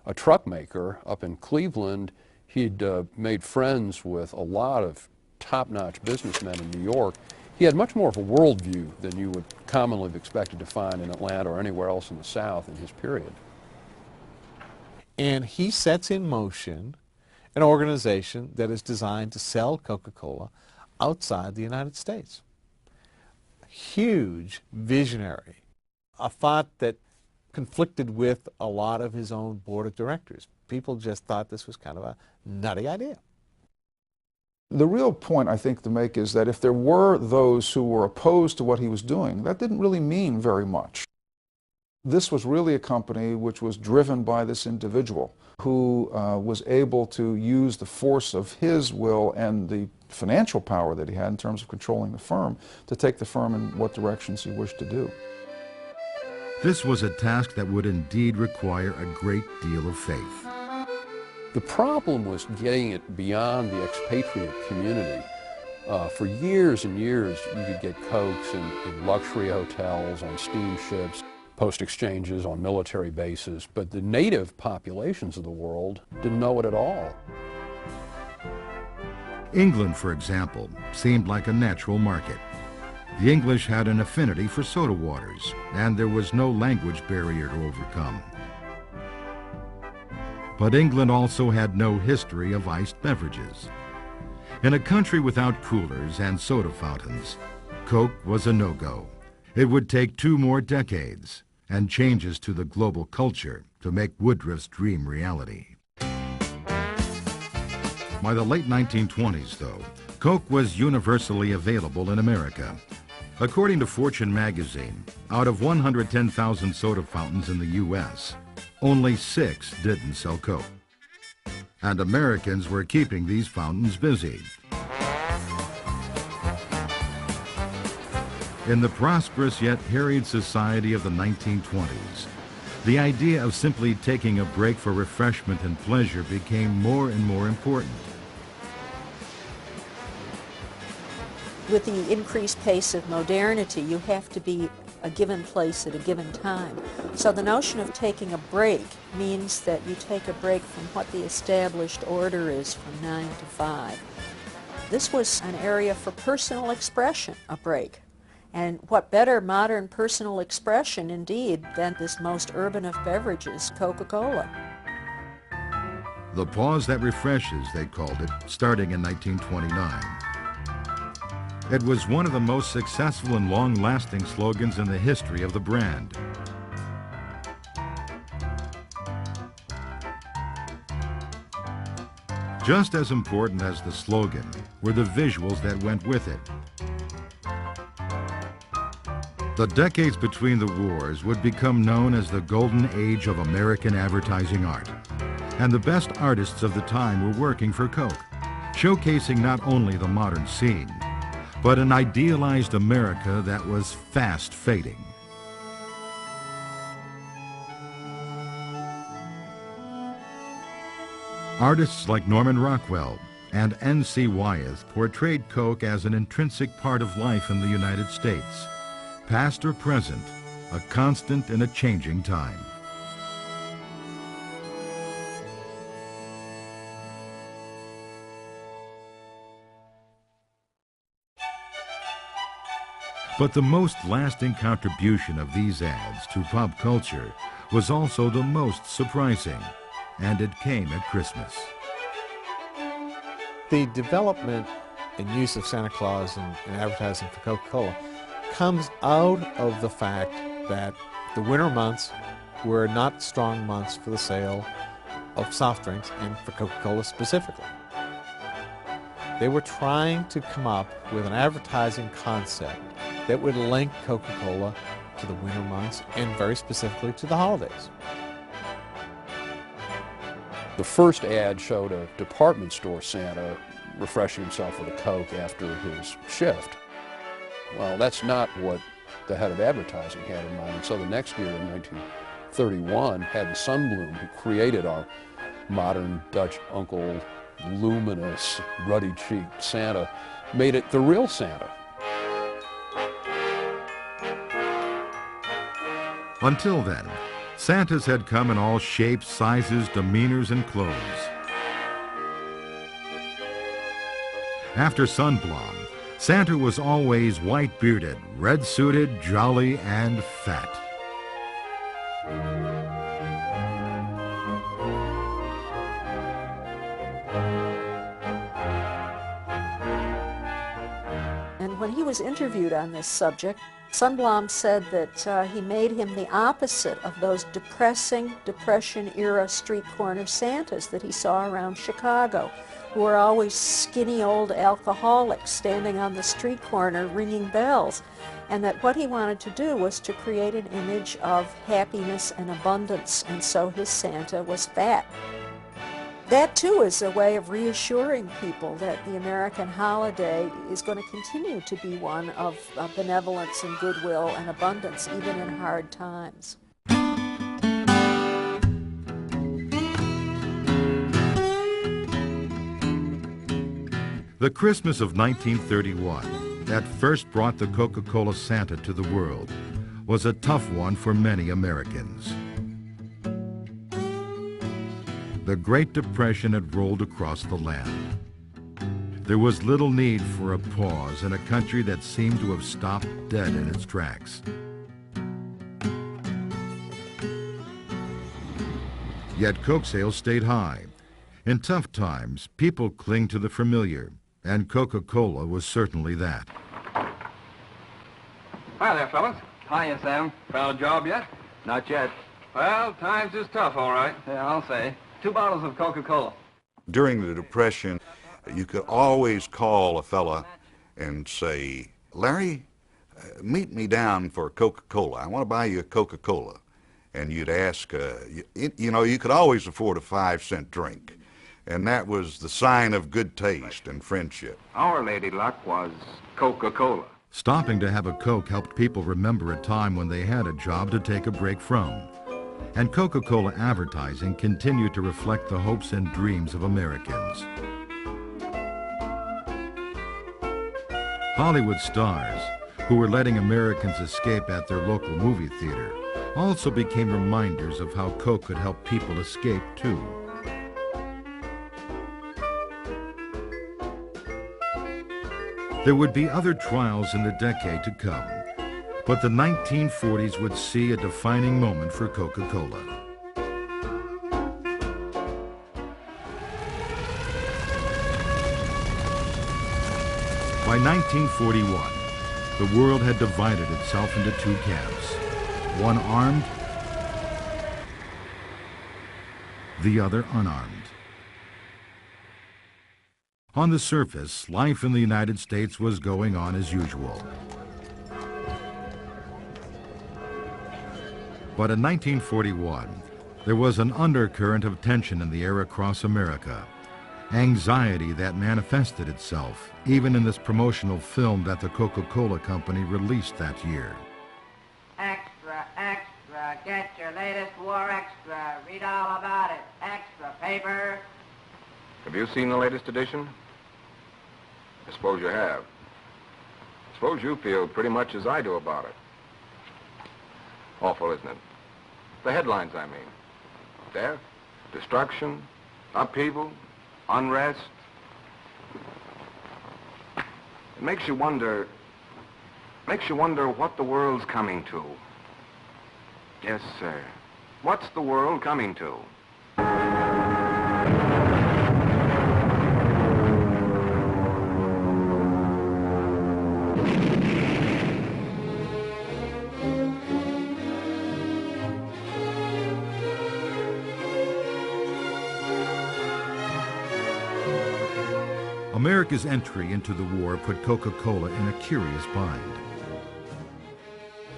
a truck maker up in Cleveland. He'd made friends with a lot of top-notch businessmen in New York. He had much more of a worldview than you would commonly have expected to find in Atlanta or anywhere else in the South in his period. And he sets in motion an organization that is designed to sell Coca-Cola outside the United States. Huge visionary, a thought that conflicted with a lot of his own board of directors. People just thought this was kind of a nutty idea. The real point I think to make is that if there were those who were opposed to what he was doing, that didn't really mean very much. This was really a company which was driven by this individual who was able to use the force of his will and the financial power that he had in terms of controlling the firm to take the firm in what directions he wished to do. This was a task that would indeed require a great deal of faith. The problem was getting it beyond the expatriate community. For years and years, you could get Cokes in luxury hotels, on steamships, post exchanges, on military bases, but the native populations of the world didn't know it at all. England, for example, seemed like a natural market. The English had an affinity for soda waters, and there was no language barrier to overcome. But England also had no history of iced beverages. In a country without coolers and soda fountains, Coke was a no-go. It would take 2 more decades and changes to the global culture to make Woodruff's dream reality. By the late 1920s, though, Coke was universally available in America. According to Fortune magazine, out of 110,000 soda fountains in the U.S., only 6 didn't sell Coke. And Americans were keeping these fountains busy. In the prosperous yet harried society of the 1920s, the idea of simply taking a break for refreshment and pleasure became more and more important. With the increased pace of modernity, you have to be a given place at a given time. So the notion of taking a break means that you take a break from what the established order is from 9 to 5. This was an area for personal expression, a break. And what better modern personal expression, indeed, than this most urban of beverages, Coca Cola. The pause that refreshes, they called it, starting in 1929. It was one of the most successful and long-lasting slogans in the history of the brand. Just as important as the slogan were the visuals that went with it. The decades between the wars would become known as the golden age of American advertising art. And the best artists of the time were working for Coke, showcasing not only the modern scene, but an idealized America that was fast fading. Artists like Norman Rockwell and N.C. Wyeth portrayed Coke as an intrinsic part of life in the United States, past or present, a constant in a changing time. But the most lasting contribution of these ads to pop culture was also the most surprising, and it came at Christmas. The development and use of Santa Claus in advertising for Coca Cola comes out of the fact that the winter months were not strong months for the sale of soft drinks, and for Coca Cola specifically. They were trying to come up with an advertising concept that would link Coca Cola to the winter months and very specifically to the holidays. The first ad showed a department store Santa refreshing himself with a Coke after his shift. Well, that's not what the head of advertising had in mind. And so the next year, in 1931, Haddon Sundblom, who created our modern Dutch uncle, luminous, ruddy-cheeked Santa, made it the real Santa. Until then, Santas had come in all shapes, sizes, demeanors, and clothes. After Sundblom, Santa was always white-bearded, red-suited, jolly, and fat. And when he was interviewed on this subject, Sundblom said that he made him the opposite of those depressing Depression-era street corner Santas that he saw around Chicago, who were always skinny old alcoholics standing on the street corner ringing bells, and that what he wanted to do was to create an image of happiness and abundance, and so his Santa was fat. That, too, is a way of reassuring people that the American holiday is going to continue to be one of benevolence and goodwill and abundance, even in hard times. The Christmas of 1931, that first brought the Coca-Cola Santa to the world, was a tough one for many Americans. The Great Depression had rolled across the land. There was little need for a pause in a country that seemed to have stopped dead in its tracks. Yet Coke sales stayed high. In tough times, people cling to the familiar, and Coca-Cola was certainly that. Hi there, fellas. Hiya, Sam. Found a job yet? Not yet. Well, times is tough, all right. Yeah, I'll say. 2 bottles of Coca-Cola. During the Depression, you could always call a fella and say, Larry, meet me down for Coca-Cola. I want to buy you a Coca-Cola. And you'd ask, you know, you could always afford a 5-cent drink. And that was the sign of good taste and friendship. Our lady luck was Coca-Cola. Stopping to have a Coke helped people remember a time when they had a job to take a break from. And Coca-Cola advertising continued to reflect the hopes and dreams of Americans. Hollywood stars, who were letting Americans escape at their local movie theater, also became reminders of how Coke could help people escape too. There would be other trials in the decade to come, but the 1940s would see a defining moment for Coca-Cola. By 1941, the world had divided itself into 2 camps, one armed, the other unarmed. On the surface, life in the United States was going on as usual. But in 1941, there was an undercurrent of tension in the air across America. Anxiety that manifested itself even in this promotional film that the Coca Cola Company released that year. Extra, extra, get your latest war extra. Read all about it. Extra paper. Have you seen the latest edition? I suppose you have. I suppose you feel pretty much as I do about it. Awful, isn't it? The headlines, I mean. Death, destruction, upheaval, unrest. It makes you wonder what the world's coming to. Yes, sir. What's the world coming to? America's entry into the war put Coca-Cola in a curious bind.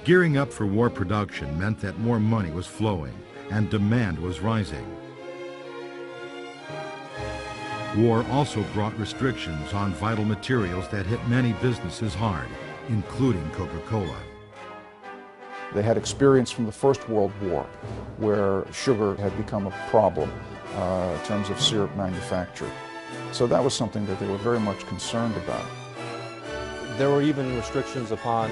Gearing up for war production meant that more money was flowing and demand was rising. War also brought restrictions on vital materials that hit many businesses hard, including Coca-Cola. They had experience from the First World War, where sugar had become a problem in terms of syrup manufacture. So that was something that they were very much concerned about. There were even restrictions upon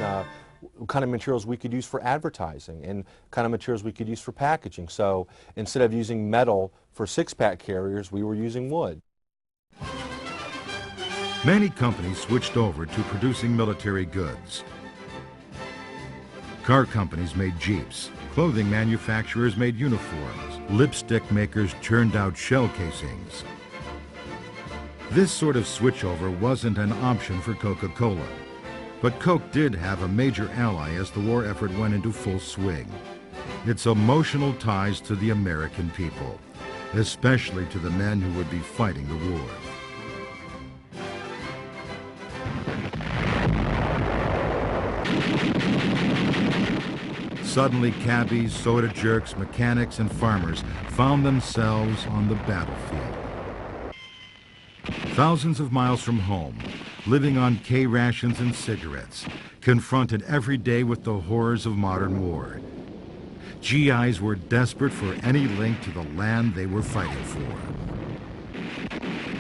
what kind of materials we could use for advertising and kind of materials we could use for packaging. So instead of using metal for six-pack carriers, we were using wood. Many companies switched over to producing military goods. Car companies made Jeeps, clothing manufacturers made uniforms, lipstick makers churned out shell casings. This sort of switchover wasn't an option for Coca-Cola, but Coke did have a major ally as the war effort went into full swing. Its emotional ties to the American people, especially to the men who would be fighting the war. Suddenly, cabbies, soda jerks, mechanics, and farmers found themselves on the battlefield. Thousands of miles from home, living on K rations and cigarettes, confronted every day with the horrors of modern war. GIs were desperate for any link to the land they were fighting for.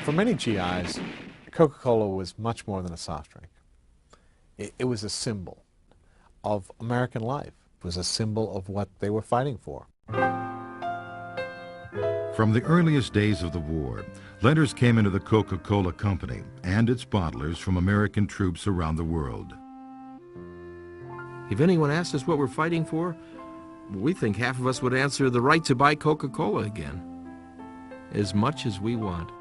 For many GIs, Coca-Cola was much more than a soft drink. It was a symbol of American life. It was a symbol of what they were fighting for. From the earliest days of the war, letters came into the Coca-Cola Company and its bottlers from American troops around the world. If anyone asked us what we're fighting for, we think half of us would answer the right to buy Coca-Cola again. As much as we want.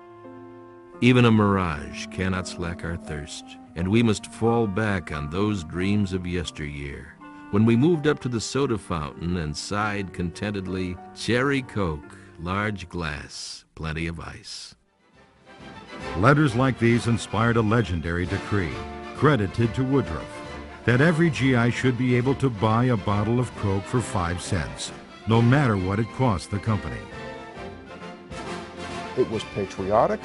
Even a mirage cannot slack our thirst, and we must fall back on those dreams of yesteryear, when we moved up to the soda fountain and sighed contentedly, "Cherry Coke, large glass, plenty of ice." Letters like these inspired a legendary decree, credited to Woodruff, that every GI should be able to buy a bottle of Coke for 5 cents, no matter what it cost the company. It was patriotic,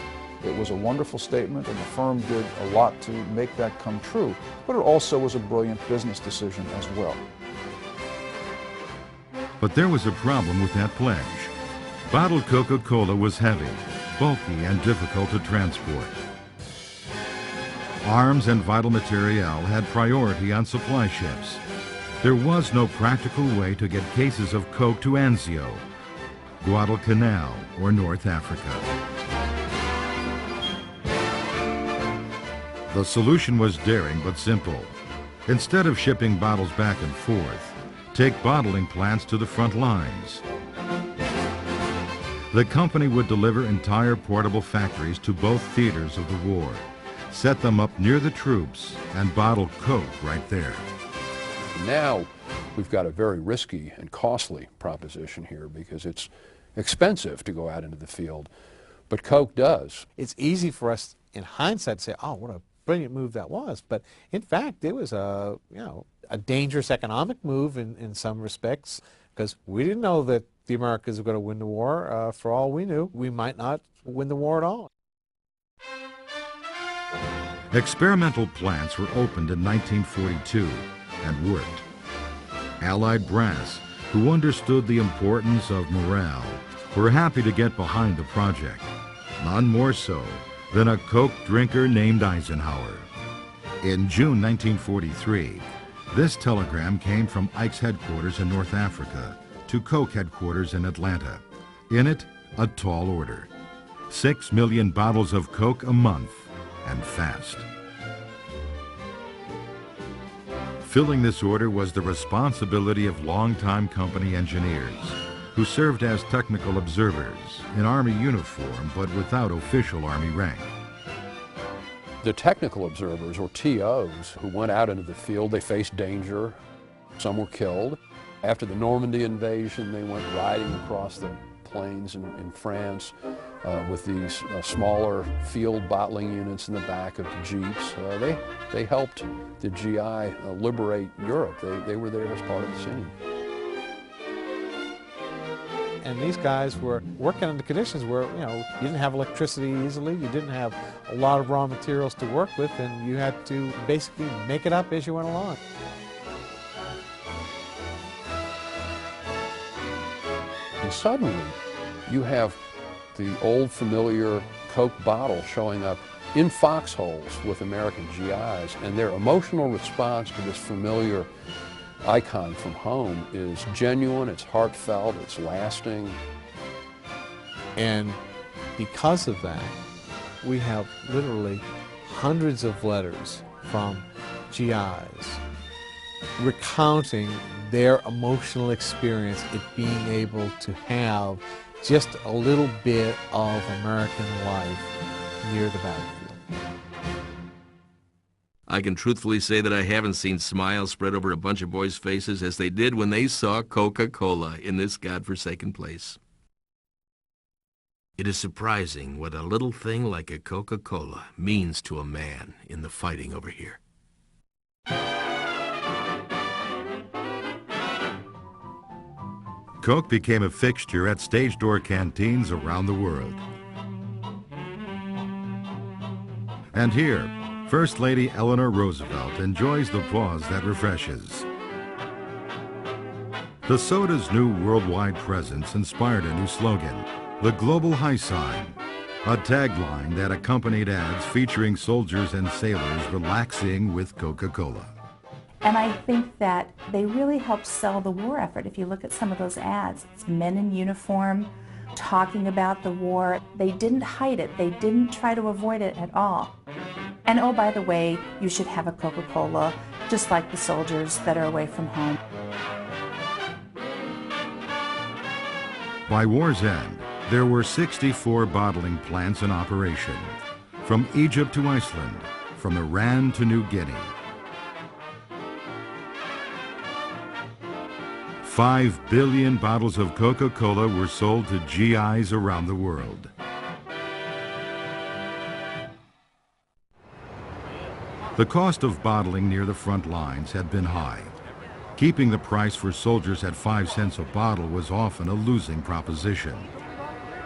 it was a wonderful statement, and the firm did a lot to make that come true, but it also was a brilliant business decision as well. But there was a problem with that pledge. Bottled Coca-Cola was heavy, bulky, and difficult to transport. Arms and vital material had priority on supply ships. There was no practical way to get cases of Coke to Anzio, Guadalcanal, or North Africa. The solution was daring but simple. Instead of shipping bottles back and forth, take bottling plants to the front lines. The company would deliver entire portable factories to both theaters of the war, set them up near the troops, and bottle Coke right there. Now we've got a very risky and costly proposition here because it's expensive to go out into the field, but Coke does. It's easy for us in hindsight to say, oh, what a brilliant move that was, but in fact it was a dangerous economic move in some respects, because we didn't know that the Americans were going to win the war. For all we knew, we might not win the war at all. Experimental plants were opened in 1942 and worked. Allied brass, who understood the importance of morale, were happy to get behind the project, none more so than a Coke drinker named Eisenhower. In June 1943, this telegram came from Ike's headquarters in North Africa to Coke headquarters in Atlanta. In it, a tall order: 6 million bottles of Coke a month, and fast. Filling this order was the responsibility of longtime company engineers, who served as technical observers in Army uniform but without official Army rank. The technical observers, or TOs, who went out into the field, they faced danger. Some were killed. After the Normandy invasion, they went riding across the plains in France with these smaller field bottling units in the back of the jeeps. They helped the GI liberate Europe. They were there as part of the scene. And these guys were working under conditions where, you know, you didn't have electricity easily, you didn't have a lot of raw materials to work with, and you had to basically make it up as you went along. And suddenly, you have the old familiar Coke bottle showing up in foxholes with American GIs, and their emotional response to this familiar icon from home is genuine, it's heartfelt, it's lasting. And because of that, we have literally hundreds of letters from GIs recounting their emotional experience at being able to have just a little bit of American life near the battlefield. I can truthfully say that I haven't seen smiles spread over a bunch of boys' faces as they did when they saw Coca Cola in this godforsaken place. It is surprising what a little thing like a Coca Cola means to a man in the fighting over here. Coke became a fixture at stage door canteens around the world. And here, First Lady Eleanor Roosevelt enjoys the pause that refreshes. The soda's new worldwide presence inspired a new slogan, the Global High Sign, a tagline that accompanied ads featuring soldiers and sailors relaxing with Coca-Cola. And I think that they really helped sell the war effort. If you look at some of those ads, it's men in uniform talking about the war. They didn't hide it. They didn't try to avoid it at all. And oh, by the way, you should have a Coca-Cola, just like the soldiers that are away from home. By war's end, there were 64 bottling plants in operation, from Egypt to Iceland, from Iran to New Guinea. 5 billion bottles of Coca-Cola were sold to GIs around the world. The cost of bottling near the front lines had been high. Keeping the price for soldiers at 5 cents a bottle was often a losing proposition.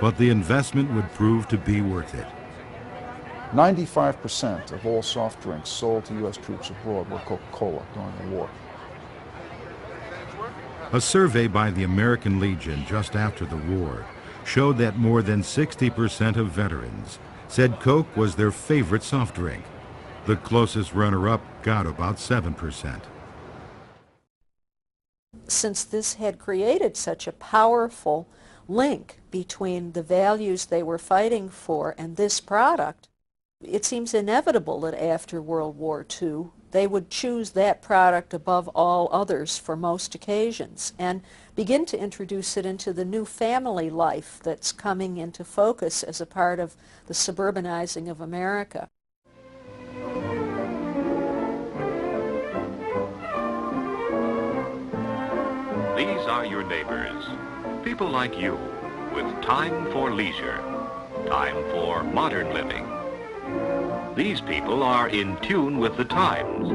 But the investment would prove to be worth it. 95% of all soft drinks sold to U.S. troops abroad were Coca-Cola during the war. A survey by the American Legion just after the war showed that more than 60% of veterans said Coke was their favorite soft drink. The closest runner-up got about 7%. Since this had created such a powerful link between the values they were fighting for and this product, it seems inevitable that after World War II, they would choose that product above all others for most occasions and begin to introduce it into the new family life that's coming into focus as a part of the suburbanizing of America. These are your neighbors, people like you, with time for leisure, time for modern living. These people are in tune with the times.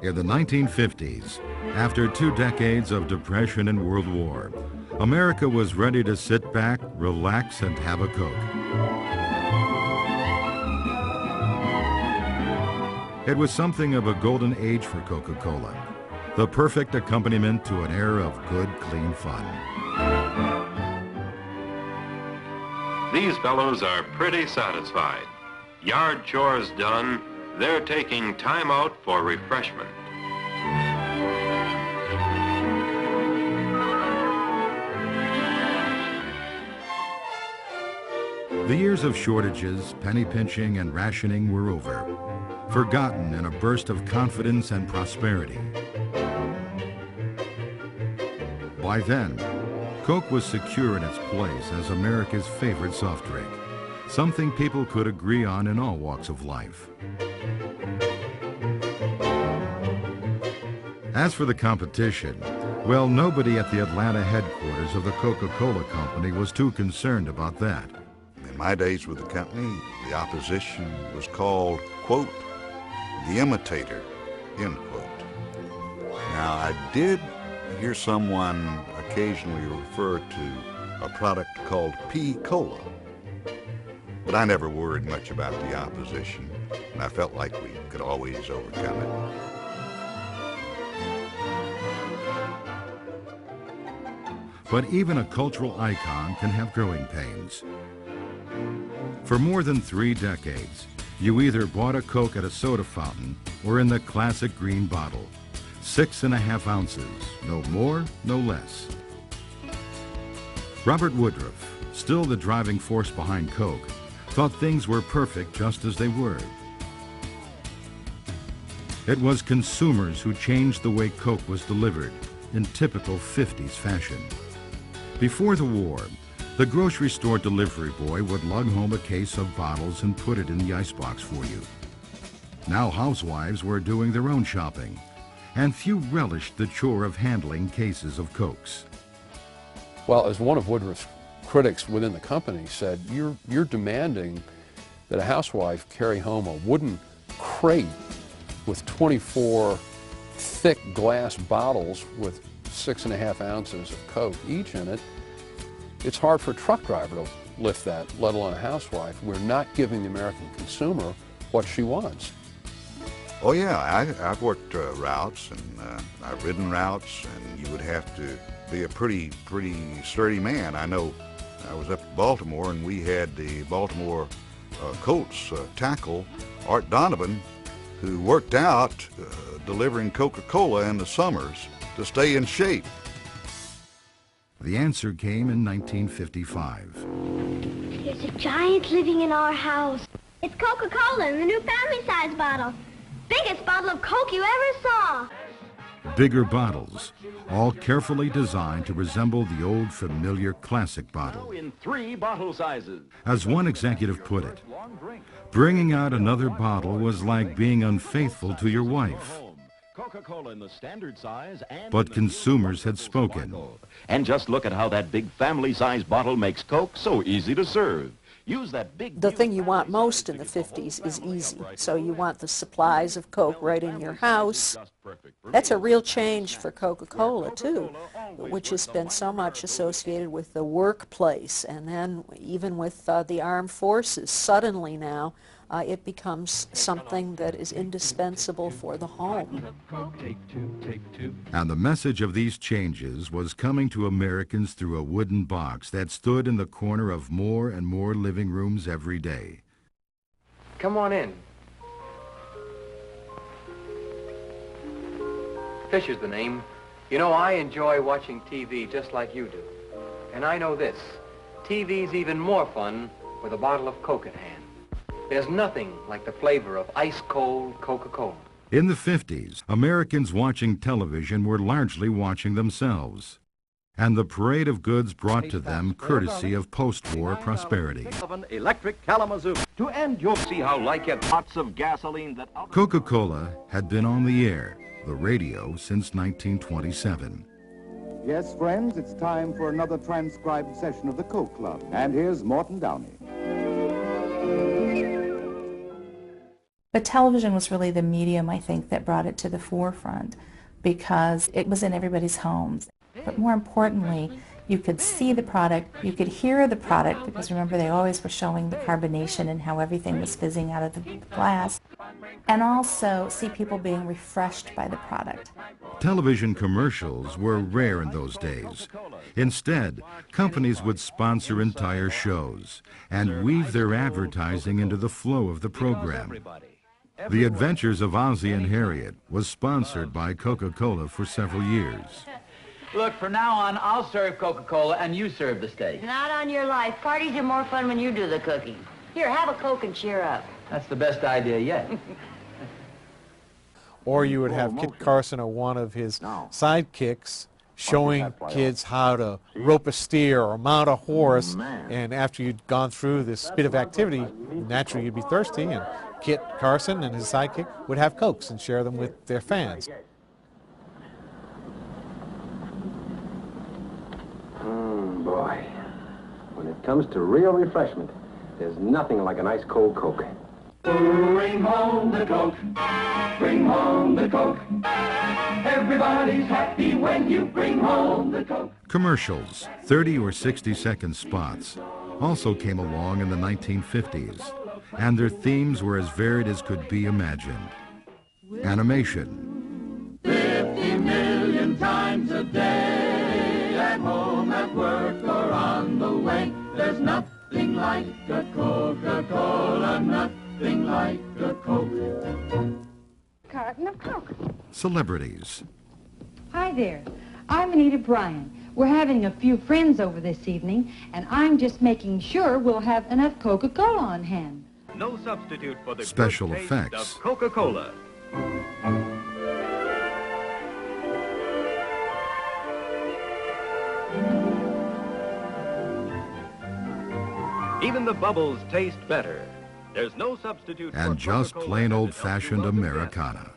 In the 1950s, after 2 decades of depression and World War, America was ready to sit back, relax, and have a Coke. It was something of a golden age for Coca Cola, the perfect accompaniment to an era of good, clean fun. These fellows are pretty satisfied. Yard chores done, they're taking time out for refreshment. The years of shortages, penny pinching, and rationing were over, forgotten in a burst of confidence and prosperity. By then, Coke was secure in its place as America's favorite soft drink, something people could agree on in all walks of life. As for the competition, well, nobody at the Atlanta headquarters of the Coca-Cola Company was too concerned about that. In my days with the company, the opposition was called, quote, the imitator, end quote. Now, I did hear someone occasionally refer to a product called P-Cola, but I never worried much about the opposition, and I felt like we could always overcome it. But even a cultural icon can have growing pains. For more than 3 decades, you either bought a Coke at a soda fountain or in the classic green bottle. 6.5 ounces, no more, no less. Robert Woodruff, still the driving force behind Coke, thought things were perfect just as they were. It was consumers who changed the way Coke was delivered in typical 50s fashion. Before the war, the grocery store delivery boy would lug home a case of bottles and put it in the icebox for you. Now housewives were doing their own shopping, and few relished the chore of handling cases of Cokes. Well, as one of Woodruff's critics within the company said, you're demanding that a housewife carry home a wooden crate with 24 thick glass bottles with 6.5 ounces of Coke each in it. It's hard for a truck driver to lift that, let alone a housewife. We're not giving the American consumer what she wants. Oh yeah, I've worked routes, and I've ridden routes, and you would have to be a pretty sturdy man. I know I was up in Baltimore, and we had the Baltimore Colts tackle, Art Donovan, who worked out delivering Coca-Cola in the summers to stay in shape. The answer came in 1955. There's a giant living in our house. It's Coca-Cola in the new family-size bottle. Biggest bottle of Coke you ever saw. Bigger bottles, all carefully designed to resemble the old familiar classic bottle. In 3 bottle sizes. As one executive put it, bringing out another bottle was like being unfaithful to your wife. Coca-Cola in the standard size and But consumers had spoken. And just look at how that big family-size bottle makes Coke so easy to serve. Use that big... The thing you want most in the 50s is easy. So you want the supplies of Coke right in your house. That's a real change for Coca-Cola, too, which has been so much associated with the workplace and then even with the armed forces. Suddenly now, it becomes something that is indispensable for the home. And the message of these changes was coming to Americans through a wooden box that stood in the corner of more and more living rooms every day. Come on in. Fish is the name. You know, I enjoy watching TV just like you do. And I know this, TV's even more fun with a bottle of Coke in hand. There's nothing like the flavor of ice-cold Coca-Cola. In the 50s, Americans watching television were largely watching themselves, and the parade of goods brought to them courtesy of post-war prosperity. Electric Kalamazoo. To end, you'll see how like it pots of gasoline that... Coca-Cola had been on the air, the radio, since 1927. Yes, friends, it's time for another transcribed session of the Coke Club. And here's Morton Downey. But television was really the medium, I think, that brought it to the forefront because it was in everybody's homes. But more importantly, You could see the product, you could hear the product, because remember they always were showing the carbonation and how everything was fizzing out of the glass, and also see people being refreshed by the product. Television commercials were rare in those days. Instead, companies would sponsor entire shows and weave their advertising into the flow of the program. The Adventures of Ozzie and Harriet was sponsored by Coca Cola for several years. Look, from now on, I'll serve Coca-Cola and you serve the steak. Not on your life. Parties are more fun when you do the cooking. Here, have a Coke and cheer up. That's the best idea yet. Or you would have Kit Carson or one of his sidekicks showing kids how to rope a steer or mount a horse, and after you'd gone through this bit of activity, naturally you'd be thirsty, and Kit Carson and his sidekick would have Cokes and share them with their fans. Boy, when it comes to real refreshment, there's nothing like a nice cold Coke. Bring home the Coke, bring home the Coke. Everybody's happy when you bring home the Coke. Commercials, 30 or 60-second spots, also came along in the 1950s, and their themes were as varied as could be imagined. Animation. 50 million times a day, at home, at work, or on the way. There's nothing like a Coca-Cola, nothing like a Coke. Carton of Coke. Celebrities. Hi there. I'm Anita Bryan. We're having a few friends over this evening, and I'm just making sure we'll have enough Coca-Cola on hand. No substitute for the Special good taste effects. of Coca-Cola. Even the bubbles taste better. There's no substitute for And just plain old-fashioned Americana.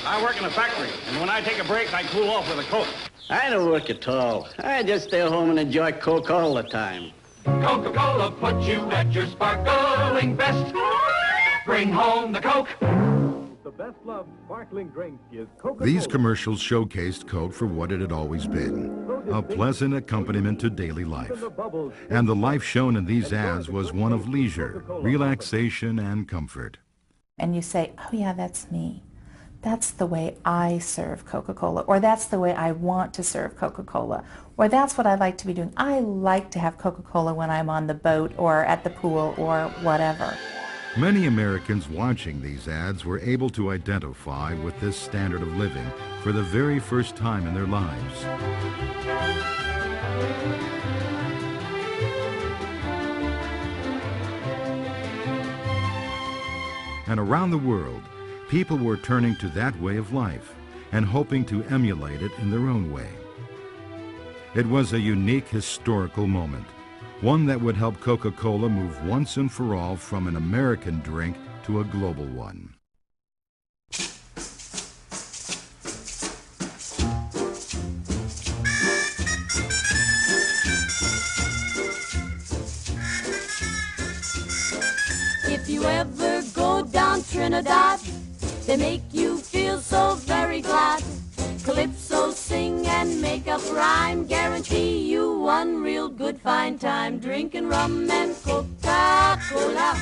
I work in a factory, and when I take a break, I cool off with a Coke. I don't work at all. I just stay home and enjoy Coke all the time. Coca-Cola puts you at your sparkling best. Bring home the Coke. The best loved sparkling drink is Coca-Cola. These commercials showcased Coke for what it had always been, a pleasant accompaniment to daily life. And the life shown in these ads was one of leisure, relaxation, and comfort. And you say, oh yeah, that's me. That's the way I serve Coca-Cola, or that's the way I want to serve Coca-Cola, or that's what I like to be doing. I like to have Coca-Cola when I'm on the boat or at the pool or whatever. Many Americans watching these ads were able to identify with this standard of living for the very first time in their lives. And around the world, people were turning to that way of life and hoping to emulate it in their own way. It was a unique historical moment, one that would help Coca-Cola move once and for all from an American drink to a global one. If you ever go down Trinidad, they make you feel so very glad. Calypso sing and make up rhyme, guarantee you one real good fine time. Drinking rum and Coca-Cola,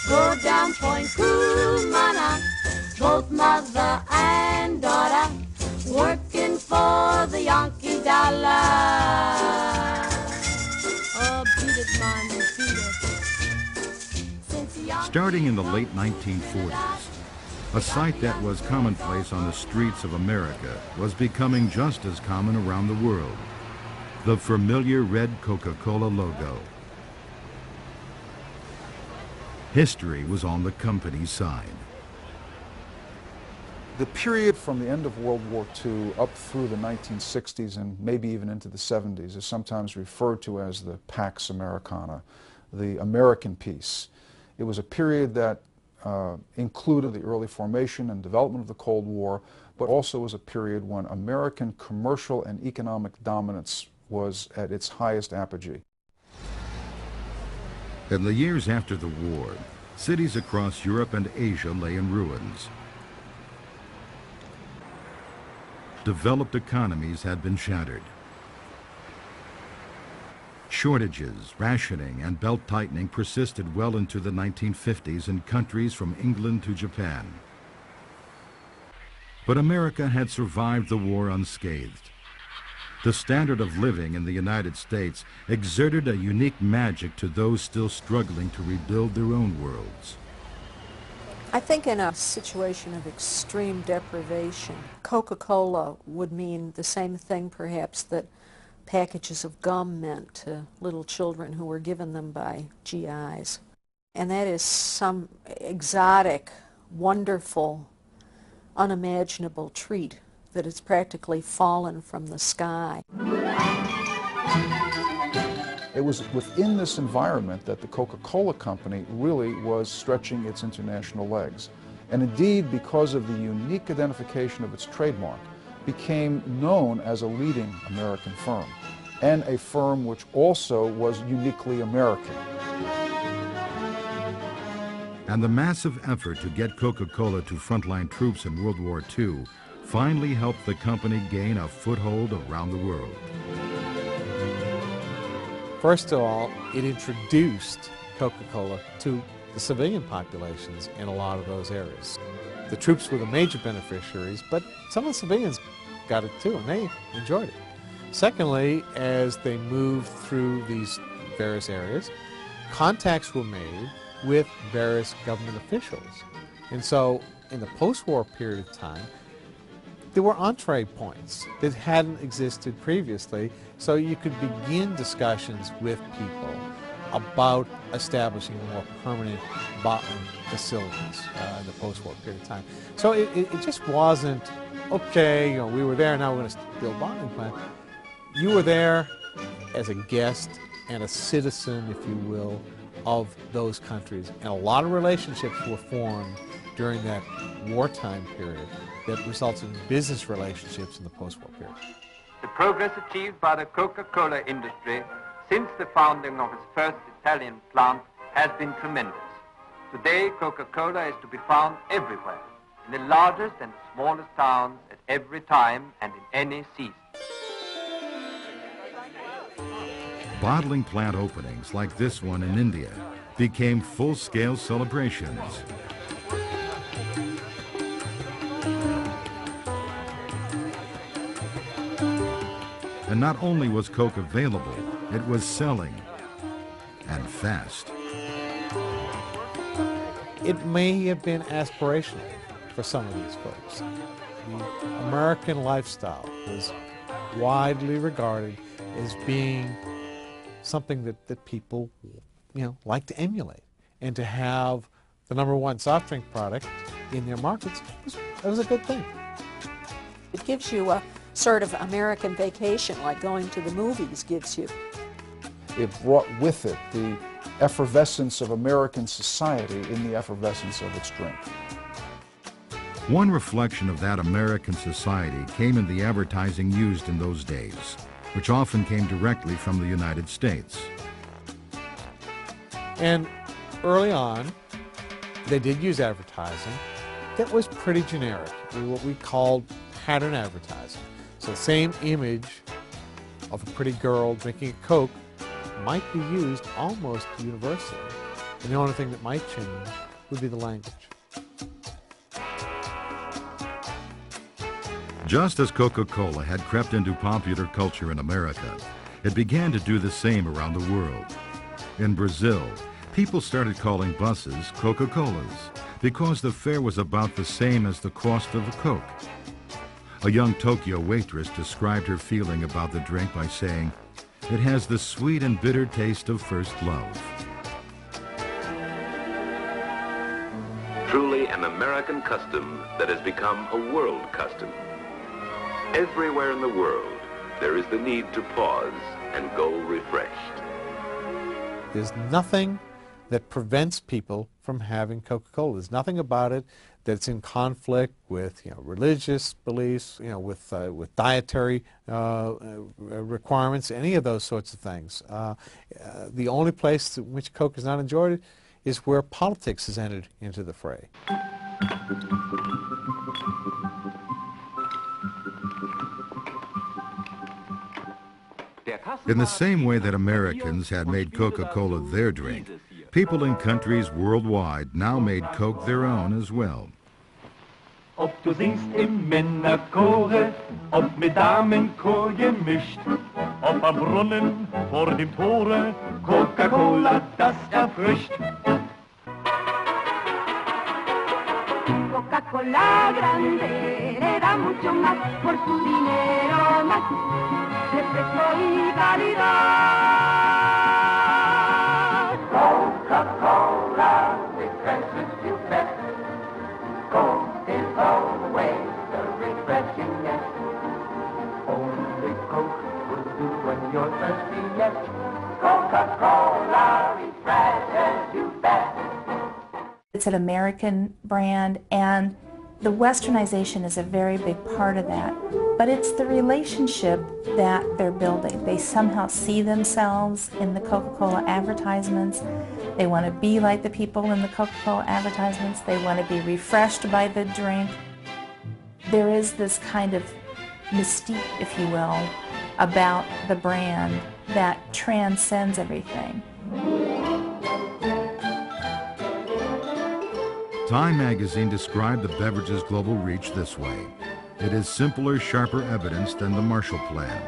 go down Point Cumana, both mother and daughter, working for the Yankee dollar. Oh, beat it, man, beat it. Starting in the late 1940s, a sight that was commonplace on the streets of America was becoming just as common around the world. The familiar red Coca-Cola logo. History was on the company's side. The period from the end of World War II up through the 1960s and maybe even into the 70s is sometimes referred to as the Pax Americana, the American peace. It was a period that included the early formation and development of the Cold War, but also was a period when American commercial and economic dominance was at its highest apogee. In the years after the war, cities across Europe and Asia lay in ruins. Developed economies had been shattered. Shortages, rationing, and belt-tightening persisted well into the 1950s in countries from England to Japan. But America had survived the war unscathed. The standard of living in the United States exerted a unique magic to those still struggling to rebuild their own worlds. I think in a situation of extreme deprivation, Coca-Cola would mean the same thing perhaps that packages of gum meant to little children who were given them by GIs. And that is some exotic, wonderful, unimaginable treat that has practically fallen from the sky. It was within this environment that the Coca-Cola company really was stretching its international legs. And indeed, because of the unique identification of its trademark, became known as a leading American firm, and a firm which also was uniquely American. And the massive effort to get Coca-Cola to frontline troops in World War II finally helped the company gain a foothold around the world. First of all, it introduced Coca-Cola to the civilian populations in a lot of those areas. The troops were the major beneficiaries, but some of the civilians got it too, and they enjoyed it. Secondly, as they moved through these various areas, contacts were made with various government officials. And so, in the post-war period of time, there were entree points that hadn't existed previously, so you could begin discussions with people about establishing more permanent bottling facilities in the post-war period of time. So it just wasn't, okay, you know, we were there, now we're going to build a bottling plant. You were there as a guest and a citizen, if you will, of those countries. And a lot of relationships were formed during that wartime period that resulted in business relationships in the post-war period. The progress achieved by the Coca-Cola industry since the founding of its first Italian plant has been tremendous. Today, Coca-Cola is to be found everywhere, in the largest and smallest towns, at every time and in any season. Bottling plant openings like this one in India became full-scale celebrations. And not only was Coke available, it was selling, and fast. It may have been aspirational for some of these folks. The American lifestyle was widely regarded as being something that people, like to emulate. And to have the #1 soft drink product in their markets, that was a good thing. It gives you a sort of American vacation, like going to the movies gives you. It brought with it the effervescence of American society in the effervescence of its drink. One reflection of that American society came in the advertising used in those days, which often came directly from the United States. And early on, they did use advertising that was pretty generic, what we called pattern advertising. So the same image of a pretty girl drinking a Coke might be used almost universally. And the only thing that might change would be the language. Just as Coca-Cola had crept into popular culture in America, it began to do the same around the world. In Brazil, people started calling buses Coca-Colas because the fare was about the same as the cost of a Coke. A young Tokyo waitress described her feeling about the drink by saying, "It has the sweet and bitter taste of first love." Truly an American custom that has become a world custom. Everywhere in the world, there is the need to pause and go refreshed. There's nothing that prevents people from having Coca-Cola. There's nothing about it that's in conflict with religious beliefs, with dietary requirements, any of those sorts of things. The only place in which Coke is not enjoyed is where politics has entered into the fray. In the same way that Americans had made Coca-Cola their drink, people in countries worldwide now made Coke their own as well. Ob du singst im Männerchore, ob mit Damenchor gemischt, ob am Brunnen vor dem Tore, Coca-Cola, das erfrischt. Coca-Cola grande le da mucho más por su dinero más, refresco y calidad. Coca-Cola, refreshes you best. Coke is always the refreshingest. Only Coke will do when you're thirsty, yes. Coca-Cola refreshes you best. It's an American brand, and the westernization is a very big part of that. But it's the relationship that they're building. They somehow see themselves in the Coca-Cola advertisements. They want to be like the people in the Coca-Cola advertisements. They want to be refreshed by the drink. There is this kind of mystique, if you will, about the brand that transcends everything. Time magazine described the beverage's global reach this way. It is simpler, sharper evidence than the Marshall Plan,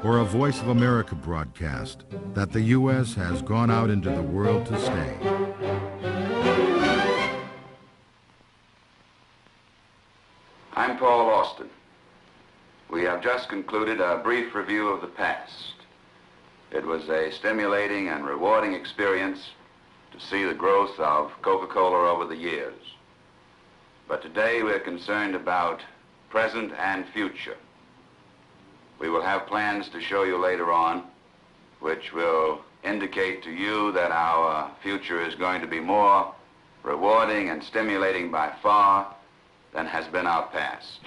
or a Voice of America broadcast, that the U.S. has gone out into the world to stay. I'm Paul Austin. We have just concluded a brief review of the past. It was a stimulating and rewarding experience to see the growth of Coca-Cola over the years. But today we're concerned about present and future. We will have plans to show you later on, which will indicate to you that our future is going to be more rewarding and stimulating by far than has been our past.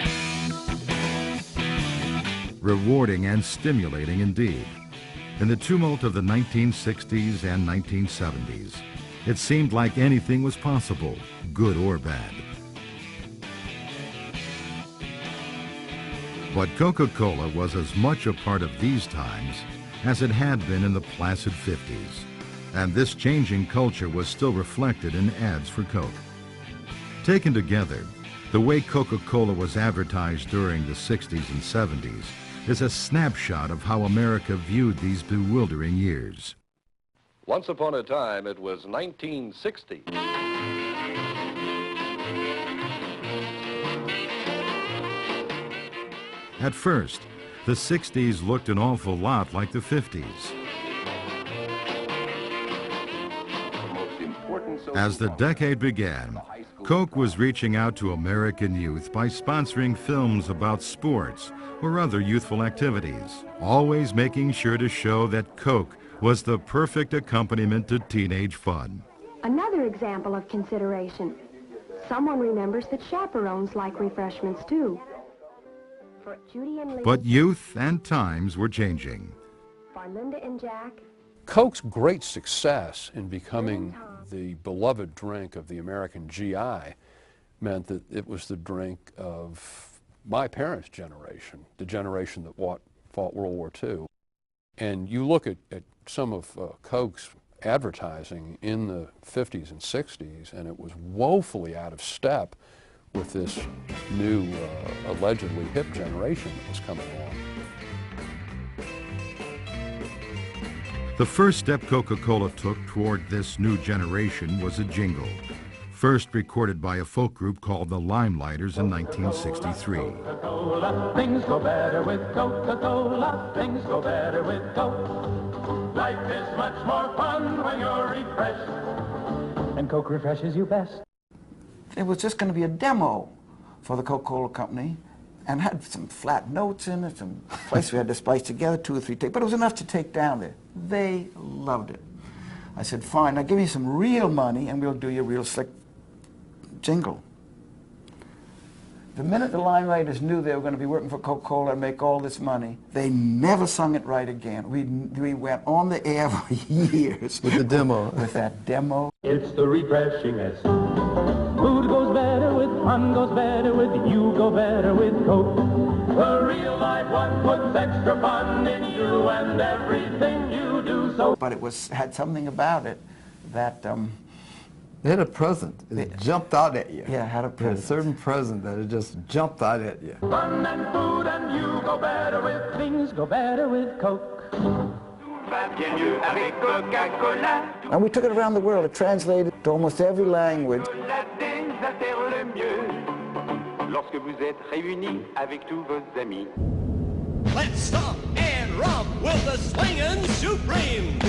Rewarding and stimulating indeed. In the tumult of the 1960s and 1970s, it seemed like anything was possible, good or bad. But Coca-Cola was as much a part of these times as it had been in the placid 50s, and this changing culture was still reflected in ads for Coke. Taken together, the way Coca-Cola was advertised during the 60s and 70s is a snapshot of how America viewed these bewildering years. Once upon a time, it was 1960. At first, the 60s looked an awful lot like the 50s. As the decade began, Coke was reaching out to American youth by sponsoring films about sports or other youthful activities, always making sure to show that Coke was the perfect accompaniment to teenage fun. Another example of consideration. Someone remembers that chaperones like refreshments too. For Judy and But youth and times were changing. For Linda and Jack. Coke's great success in becoming the beloved drink of the American GI meant that it was the drink of my parents' generation, the generation that fought World War II. And you look at some of Coke's advertising in the 50s and 60s, and it was woefully out of step with this new, allegedly hip generation that was coming along. The first step Coca-Cola took toward this new generation was a jingle, first recorded by a folk group called the Limelighters in 1963. Coca-Cola, things go better with Coca-Cola, things go better with Coke. Life is much more fun when you're refreshed, and Coke refreshes you best. It was just going to be a demo for the Coca-Cola company, and had some flat notes in it, some place we had to splice together, 2 or 3 takes, but it was enough to take down there. They loved it. I said, fine, now give me some real money and we'll do you a real slick jingle. The minute the Limelighters knew they were going to be working for Coca-Cola and make all this money, they never sung it right again. We went on the air for years. With the demo. With that demo. It's the refreshingest. Food goes better with fun, goes better with you, go better with Coke. The real life one puts extra fun into and everything you do so. But it had something about it that it had a present. It jumped out at you. Yeah, it had a present. A certain present that it just jumped out at you. Fun and food and you go better with things go better with Coke. And we took it around the world. It translated to almost every language. Lorsque vous êtes réunis avec tous vos amis. Let's stop and romp with the swingin' Supreme.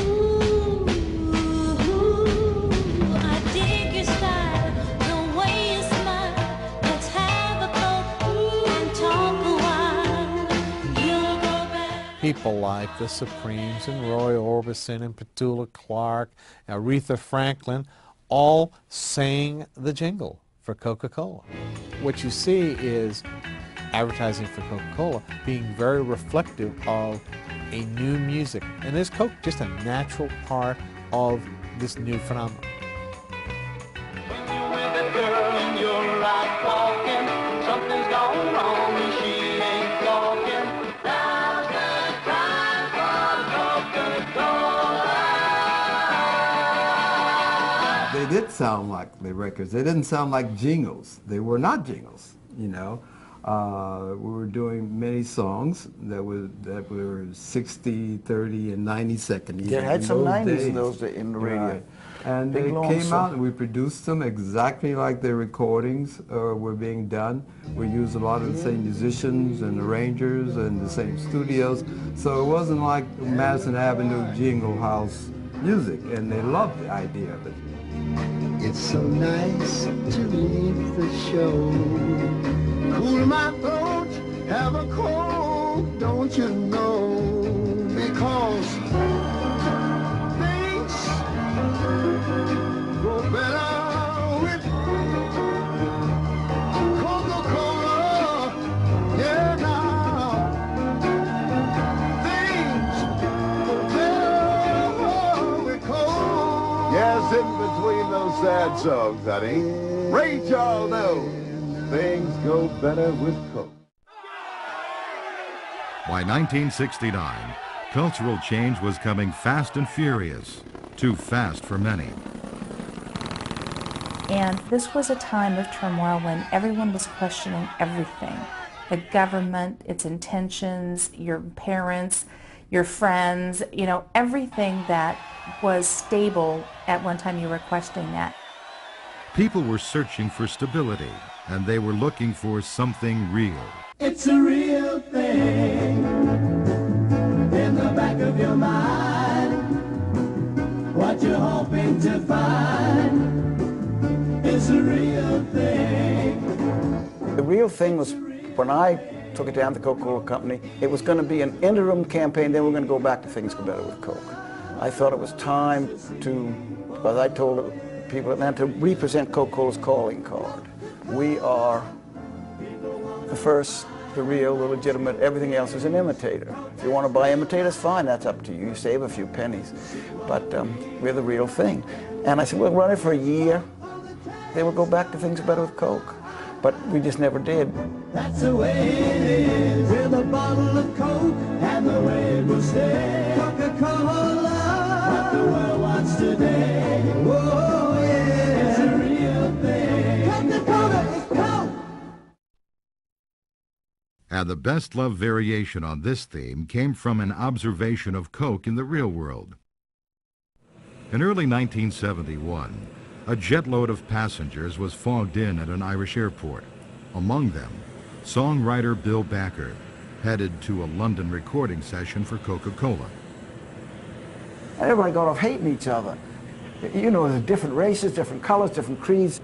I dig your style, the way you smile. Let's have a Coke and talk a while. You'll go back. People like the Supremes and Roy Orbison and Petula Clark, Aretha Franklin, all sang the jingle for Coca-Cola. What you see is advertising for Coca-Cola being very reflective of a new music. And is Coke just a natural part of this new phenomenon? When you're with that girl and you're out walking, something's gone wrong and she ain't talking. Now's the time for Coca-Cola. They did sound like the records. They didn't sound like jingles. They were not jingles, you know. We were doing many songs that were 60, 30, and 90-second. They had some 90s in those days in the radio. Right. And they came out and we produced them exactly like their recordings were being done. We used a lot of the same musicians and arrangers and the same studios. So it wasn't like Madison Avenue jingle house music, and they loved the idea of it. It's so nice to leave the show. Cool my throat, have a cold, don't you know? Because things go better with Coca-Cola. Yeah, now things go better with Coke. Yes, in between those sad songs, honey. Ray Charles knows things go better with Coke. By 1969, cultural change was coming fast and furious, too fast for many. And this was a time of turmoil when everyone was questioning everything. The government, its intentions, your parents, your friends, you know, everything that was stable at one time, you were questioning that. People were searching for stability, and they were looking for something real. It's a real thing in the back of your mind. What you're hoping to find is a real thing. The real thing was when I took it down to the Coca-Cola Company, it was going to be an interim campaign, then we're going to go back to things go better with Coke. I thought it was time to, as I told people at Atlanta, to represent Coca-Cola's calling card. We are the first, the real, the legitimate, everything else is an imitator. If you want to buy imitators, fine, that's up to you. You save a few pennies. But we're the real thing. And I said, we'll run it for a year. Then we'll go back to things better with Coke. But we just never did. That's the way it is with a bottle of Coke and the way it will stay. Coca-Cola, what the world wants today. Whoa, yeah, it's a real thing. Coca-Cola is Coke. And the best-loved variation on this theme came from an observation of Coke in the real world. In early 1971, a jetload of passengers was fogged in at an Irish airport. Among them, songwriter Bill Backer, headed to a London recording session for Coca-Cola. And everybody got off hating each other. You know, there's different races, different colors, different creeds.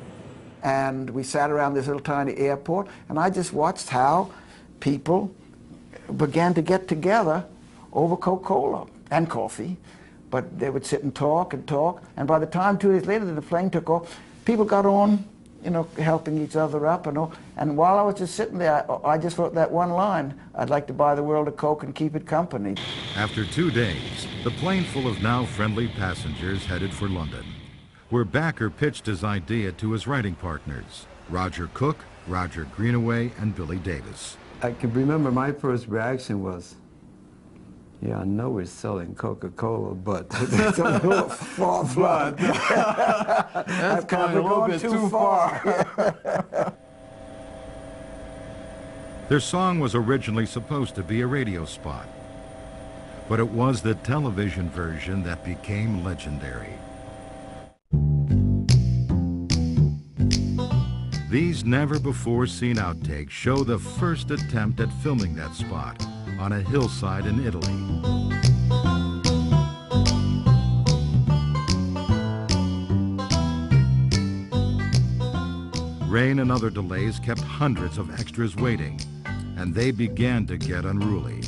And we sat around this little tiny airport, and I just watched how people began to get together over Coca-Cola and coffee. But they would sit and talk, and by the time 2 days later that the plane took off, people got on, you know, helping each other up and all. And while I was just sitting there, I just wrote that one line, I'd like to buy the world a Coke and keep it company. After 2 days, the plane full of now friendly passengers headed for London, where Backer pitched his idea to his writing partners, Roger Cook, Roger Greenaway, and Billy Davis. I can remember my first reaction was, yeah, I know we're selling Coca-Cola, but It's a little far flung. That's going a little bit too far. Their song was originally supposed to be a radio spot, but it was the television version that became legendary. These never-before-seen outtakes show the first attempt at filming that spot on a hillside in Italy. Rain and other delays kept hundreds of extras waiting, and they began to get unruly.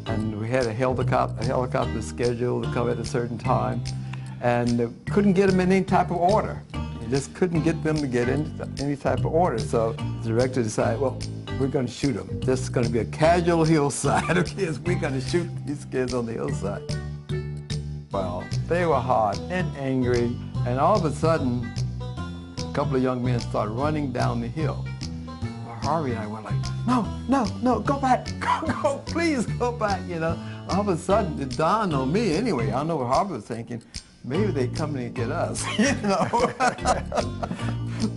And we had a helicopter scheduled to come at a certain time, and couldn't get them in any type of order. You just couldn't get them to get into any type of order. So the director decided, well, we're going to shoot them. This is going to be a casual hillside of kids. We're going to shoot these kids on the hillside. Well, they were hot and angry, and all of a sudden, a couple of young men started running down the hill. Harvey and I were like, no, go back, go, please go back, you know. All of a sudden, it dawned on me anyway. I don't know what Harvey was thinking. Maybe they coming to get us, you know.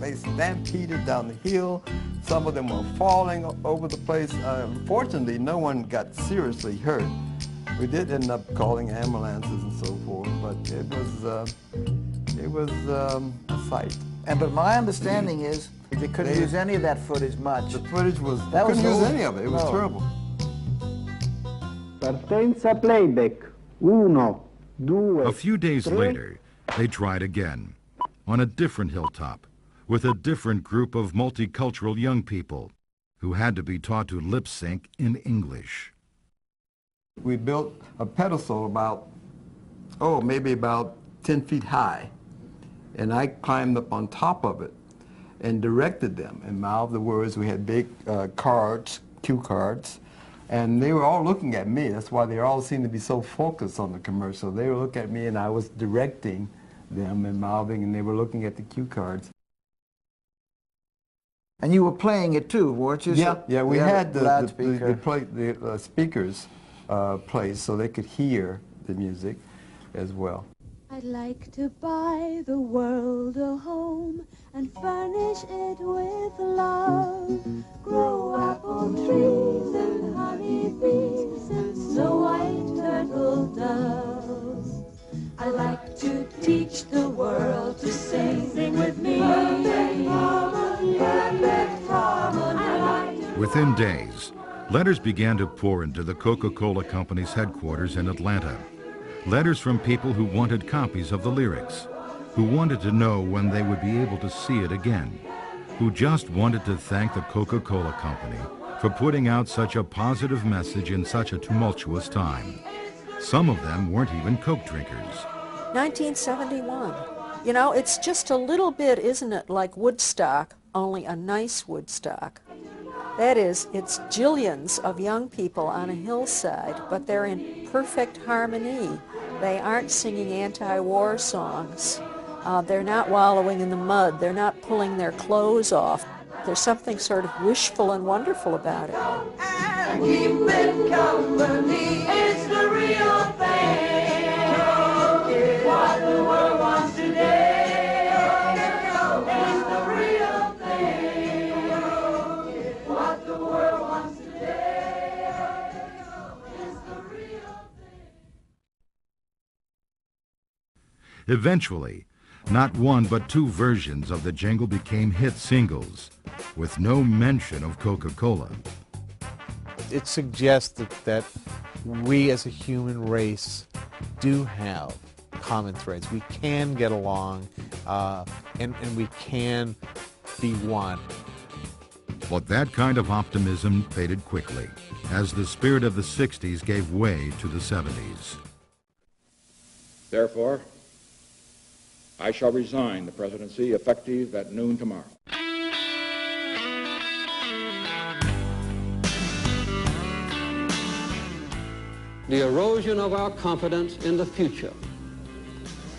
They stampeded down the hill. Some of them were falling over the place. Fortunately, no one got seriously hurt. We did end up calling ambulances and so forth, but it was a sight. But my understanding is they couldn't use any of that footage much. The footage was, they couldn't use any of it. It was terrible. Partenza playback. 1, 2, A few days later, they tried again, on a different hilltop, with a different group of multicultural young people who had to be taught to lip sync in English. We built a pedestal about, maybe about 10 feet high, and I climbed up on top of it and directed them and mouthed the words. We had big cards, cue cards, and they were all looking at me. That's why they all seemed to be so focused on the commercial. They were looking at me, and I was directing them and mouthing, and they were looking at the cue cards. And you were playing it too, weren't you? Yeah, we had the speakers placed so they could hear the music as well. I'd like to buy the world a home and furnish it with love. Grow apple trees and honey bees and snow white turtle doves. I'd like to teach the world to sing with me. Perfect harmony, perfect harmony. Within days, letters began to pour into the Coca Cola Company's headquarters in Atlanta. Letters from people who wanted copies of the lyrics, who wanted to know when they would be able to see it again, who just wanted to thank the Coca Cola Company for putting out such a positive message in such a tumultuous time. Some of them weren't even Coke drinkers. 1971. You know, it's just a little bit, isn't it, like Woodstock, only a nice Woodstock. That is, it's jillions of young people on a hillside, but they're in perfect harmony. They aren't singing anti-war songs. They're not wallowing in the mud. They're not pulling their clothes off. There's something sort of wishful and wonderful about it. And keep it company, it's the real thing. What the world wants today is the real thing. What the world wants today is the real thing. Eventually, not one but two versions of the jingle became hit singles, with no mention of Coca-Cola. It suggests that we as a human race do have common threads. We can get along, and we can be one. But that kind of optimism faded quickly, as the spirit of the 60s gave way to the 70s. Therefore, I shall resign the presidency effective at noon tomorrow. The erosion of our confidence in the future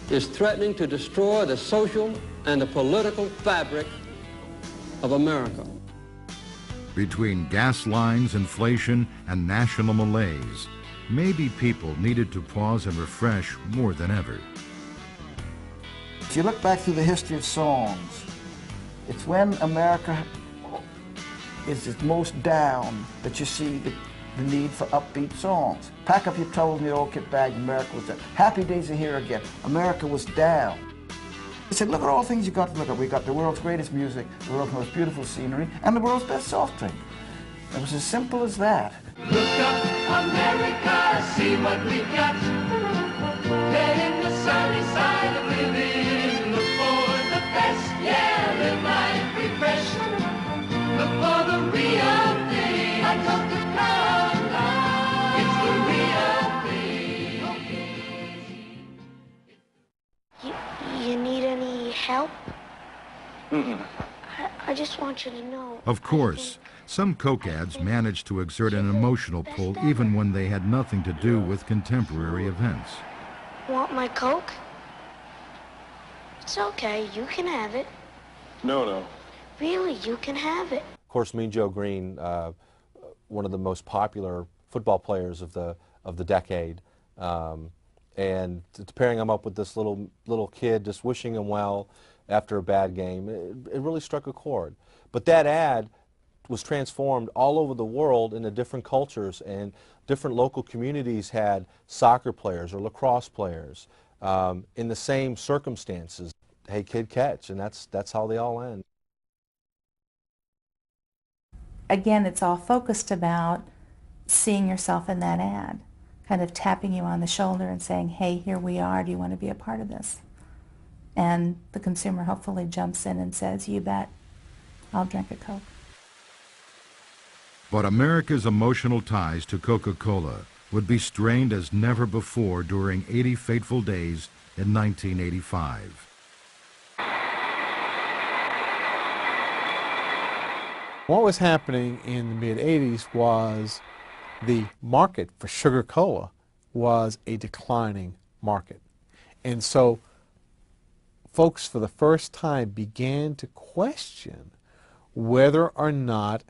is threatening to destroy the social and the political fabric of America. Between gas lines, inflation, and national malaise, maybe people needed to pause and refresh more than ever. If you look back through the history of songs, it's when America is its most down that you see the need for upbeat songs. Pack up your troubles in the old kit bag, America was down. Happy days are here again. America was down. He said, look at all the things you got to look at. We got the world's greatest music, the world's most beautiful scenery, and the world's best soft drink. It was as simple as that. Look up, America, see what we got. Get in the sunny side of living. Look for the best, yeah, live life refreshed. Look for the real thing. Like Coca-Cola, it's the real thing. You need any help? I just want you to know. Of course, some Coke ads managed to exert an emotional pull even when they had nothing to do with contemporary events. Want my Coke? It's okay, you can have it. No. Really, you can have it. Of course, Mean Joe Green, one of the most popular football players of the decade, and pairing him up with this little kid, just wishing him well after a bad game, it really struck a chord. But that ad was transformed all over the world into different cultures, and different local communities had soccer players or lacrosse players in the same circumstances. Hey kid, catch, and that's how they all end. Again, it's all focused about seeing yourself in that ad, kind of tapping you on the shoulder and saying, hey, here we are, do you want to be a part of this? And the consumer hopefully jumps in and says, you bet, I'll drink a Coke. But America's emotional ties to Coca-Cola would be strained as never before during 80 fateful days in 1985. What was happening in the mid-'80s was the market for sugar cola was a declining market. And so folks for the first time began to question whether or not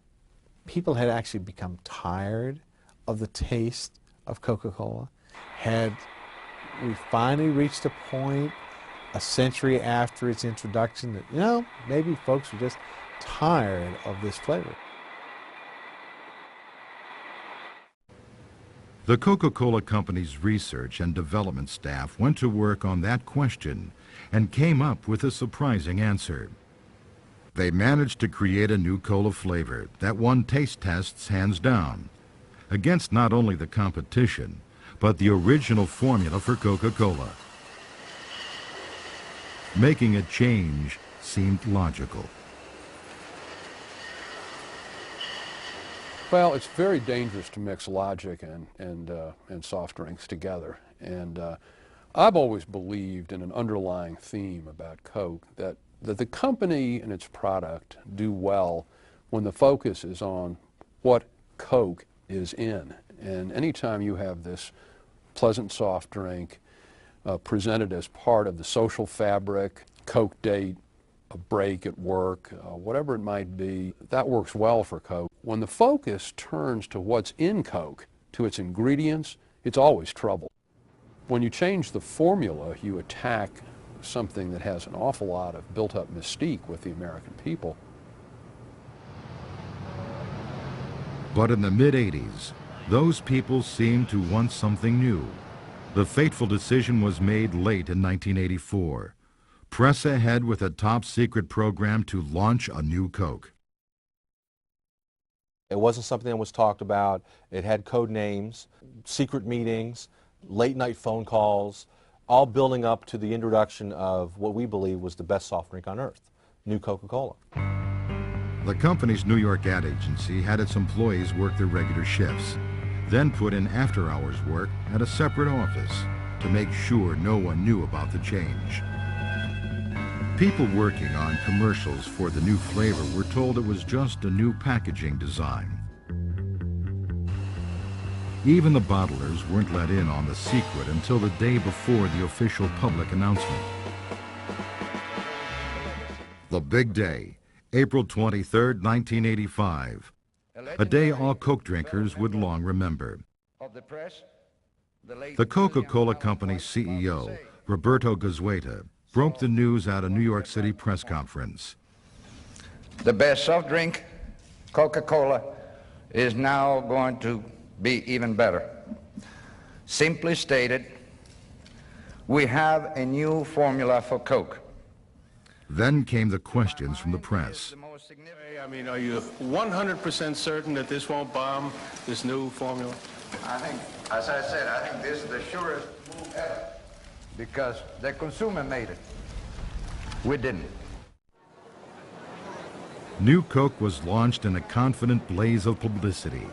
people had actually become tired of the taste of Coca-Cola. Had we finally reached a point a century after its introduction that, you know, maybe folks were just tired of this flavor. The Coca-Cola Company's research and development staff went to work on that question and came up with a surprising answer. They managed to create a new cola flavor that won taste tests hands down, against not only the competition, but the original formula for Coca-Cola. Making a change seemed logical. Well, it's very dangerous to mix logic and soft drinks together. And I've always believed in an underlying theme about Coke that the company and its product do well when the focus is on what Coke is in. And anytime you have this pleasant soft drink presented as part of the social fabric, Coke date, a break at work, whatever it might be, that works well for Coke. When the focus turns to what's in Coke, to its ingredients, it's always trouble. When you change the formula, you attack something that has an awful lot of built-up mystique with the American people. But in the mid-'80s, those people seemed to want something new. The fateful decision was made late in 1984. Press ahead with a top-secret program to launch a new Coke. It wasn't something that was talked about. It had code names, secret meetings, late-night phone calls, all building up to the introduction of what we believe was the best soft drink on earth, new Coca-Cola. The company's New York ad agency had its employees work their regular shifts, then put in after-hours work at a separate office to make sure no one knew about the change. People working on commercials for the new flavor were told it was just a new packaging design. Even the bottlers weren't let in on the secret until the day before the official public announcement. The big day, April 23, 1985. a day all Coke drinkers would long remember. The Coca Cola Company's CEO, Roberto Goizueta, broke the news at a New York City press conference. The best soft drink, Coca Cola, is now going to be even better. Simply stated, we have a new formula for Coke. Then came the questions from the press. I mean, are you 100% certain that this won't bomb, this new formula? I think, as I said, I think this is the surest move ever, because the consumer made it. We didn't. New Coke was launched in a confident blaze of publicity.